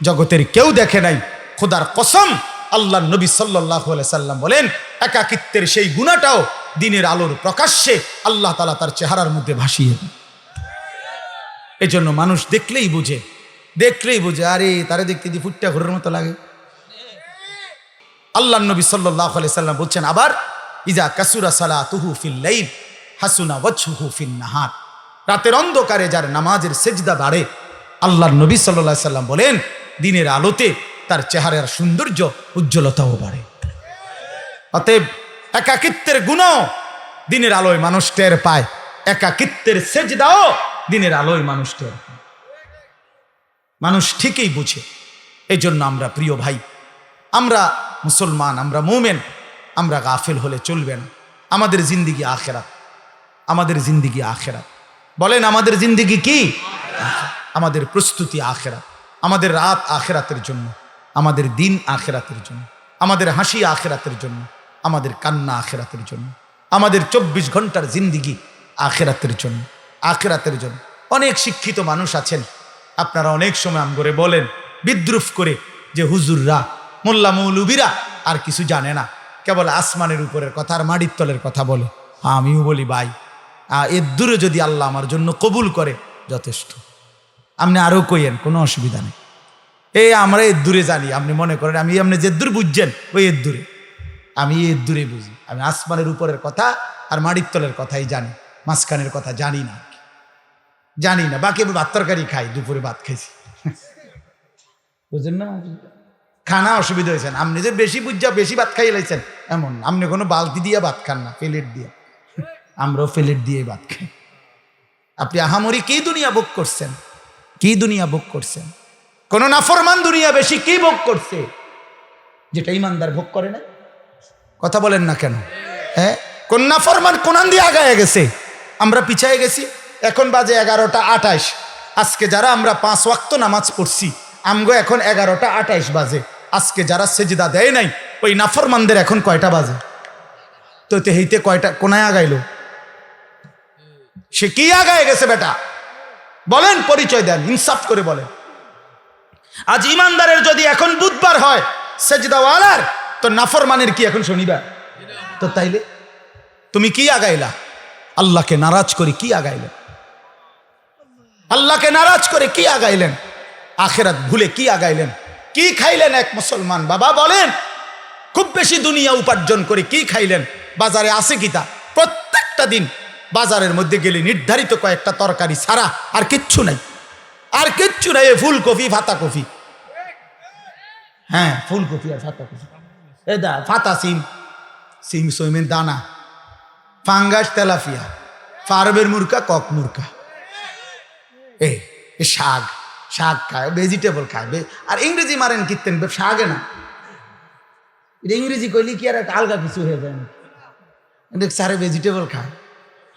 জগতের কেউ দেখে নাই, খোদার কসম আল্লাহ নবী সাল্লাল্লাহু আলাইহি সাল্লাম বলেন একাকিত্বের সেই গুনাহটাও দিনের আলোর প্রকাশ্যে আল্লাহ তাআলা তার চেহারার মধ্যে ভাসিয়ে দেন। এজন্য মানুষ দেখলেই বুঝে আরে তারে দেখতে দি ফুটটা ঘোরের মতো লাগে। আল্লাহর নবী সাল্লাল্লাহু আলাইহি সাল্লাম বলছেন আবার, ইজা কাসুরা সালাতুহু ফিল লাইল হাসুনা ওয়াজহুহু ফিন নাহার। রাতের অন্ধকারে যার নামাজের সেজদা বাড়ে, আল্লাহর নবী সাল্লাল্লাহু আলাইহি সাল্লাম বলেন দিনের আলোতে তার চেহারার সৌন্দর্য উজ্জ্বলতাও বাড়ে। অতএব একাকিত্বের গুণও দিনের আলোয় মানুষ টের পায়, একাকিত্বের সেজদাও দিনের আলোয় মানুষ টের পায়। মানুষ ঠিকই বুঝে। এই জন্য আমরা প্রিয় ভাই, আমরা মুসলমান, আমরা মুমিন, আমরা গাফেল হলে চলবে না। আমাদের জিন্দিগি আখেরাত, আমাদের জিন্দিগি আখেরাত। বলেন আমাদের জিন্দিগি কি? আমাদের প্রস্তুতি আখেরাত, আমাদের রাত আখেরাতের জন্য, আমাদের দিন আখেরাতের জন্য, আমাদের হাসি আখেরাতের জন্য, আমাদের কান্না আখেরাতের জন্য, আমাদের 24 ঘন্টার জিন্দিগি আখেরাতের জন্য, আখেরাতের জন্য। অনেক শিক্ষিত মানুষ আছেন, আপনারা অনেক সময় আমগরে বলেন বিদ্রুপ করে যে হুজুররা, মোল্লা মৌলবীরা আর কিছু জানে না, কেবল আসমানের উপরের কথা আর মাটির তলের কথা বলে। আমিও বলি ভাই, এর দূরে যদি আল্লাহ আমার জন্য কবুল করে যথেষ্ট। আপনি আরও কইয়েন, কোনো অসুবিধা নেই। আমরা এর দূরে জানি, আপনি মনে করেন আমি আপনি যে দূর বুঝছেন ওই এর দূরে, আমি এর দূরে বুঝি। আমি আসমানের উপরের কথা আর মাটির তলের কথাই জানি, মাঝখানের কথা জানি না, বাকি আমি ভাত তরকারি খাই, দুপুরে ভাত খাইছি, বুঝলেন না? খানা অসুবিধা হয়েছেন, আপনি যে বেশি বুঝা বেশি ভাত খাইয়ে লাইছেন এমন, আপনি কোনো বালতি দিয়ে ভাত খান না, প্লেট দিয়ে। আমরাও প্লেট দিয়ে ভাত খাই। আপনি আহামরি কি দুনিয়া ভোগ করছেন? কি দুনিয়া ভোগ করছেন? কোন নাফরমান দুনিয়া বেশি কি ভোগ করছে যেটা ইমানদার ভোগ করে না? কথা বলেন না কেন? কোন নাফরমান কোনান দিয়ে আগায় গেছে, আমরা পিছায় গেছি। এখন বাজে 11টা 28। আজকে যারা আমরা 5 ওয়াক্ত নামাজ পড়ছি, আমগো এখন 11টা 28 বাজে। আজকে যারা সেজদা দেয় নাই, ওই নাফরমানদের এখন কয়টা বাজে? তো হেইতে কয়টা কোনায় আগাইলো? সে কি আগায় গেছে বেটা? বলেন, পরিচয় দেন, ইনসাফ করে বলেন। আজ ইমানদারের যদি এখন বুধবার হয় সেজদাওয়ালার, তো নাফরমানের কি এখন শনিবার? তো তাইলে তুমি কি আগাইলা? আল্লাহকে নারাজ করে কি আগাইলেন? আল্লাহকে নারাজ করে কি আগাইলেন? আখেরাত ভুলে কি আগাইলেন? কি খাইলেন এক মুসলমান বাবা? বলেন, খুব বেশি দুনিয়া উপার্জন করে কি খাইলেন? বাজারে আছে কিতা? প্রত্যেকটা দিন বাজারের মধ্যে গেলে নির্ধারিত কয়েকটা তরকারি ছাড়া আর কিচ্ছু নাই, আর কিচ্ছু নাই। ফুলকপি, ফাতা কপি, হ্যাঁ ফুলকপি আর ফাতা কপি, ফাতা সিম সইমের দানা, ফাঙ্গাস, তেলাফিয়া, ফার্মের মুরকা, কক মুরকা, শাক খায়, ভেজিটেবল খায়। আর ইংরেজি মারেন কীর্তেন শাকে না, ইংরেজি কইলি কি আর একটা আলগা কিছু হয়ে যায় না? সারে ভেজিটেবল খায়,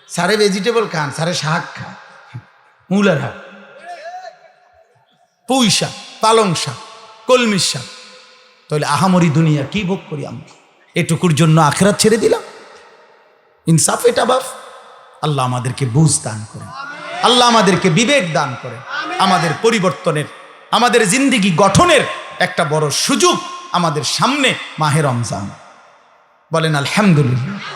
সারে ভেজিটেবল খান, সারে শাক খায়, মূলার শাক, পুঁই শাক, পালং শাক, কলমির শাক। তাহলে আহামরি দুনিয়া কি ভোগ করি আমরা? এটুকুর জন্য আখেরাত ছেড়ে দিলাম। ইনসাফ এটা বাপ। আল্লাহ আমাদেরকে বুঝ দান করে, আল্লাহ আমাদেরকে বিবেক দান করে, আমাদের পরিবর্তনের, আমাদের জিন্দিগি গঠনের একটা বড় সুযোগ আমাদের সামনে মাহে রমজান। বলেন আলহামদুলিল্লাহ।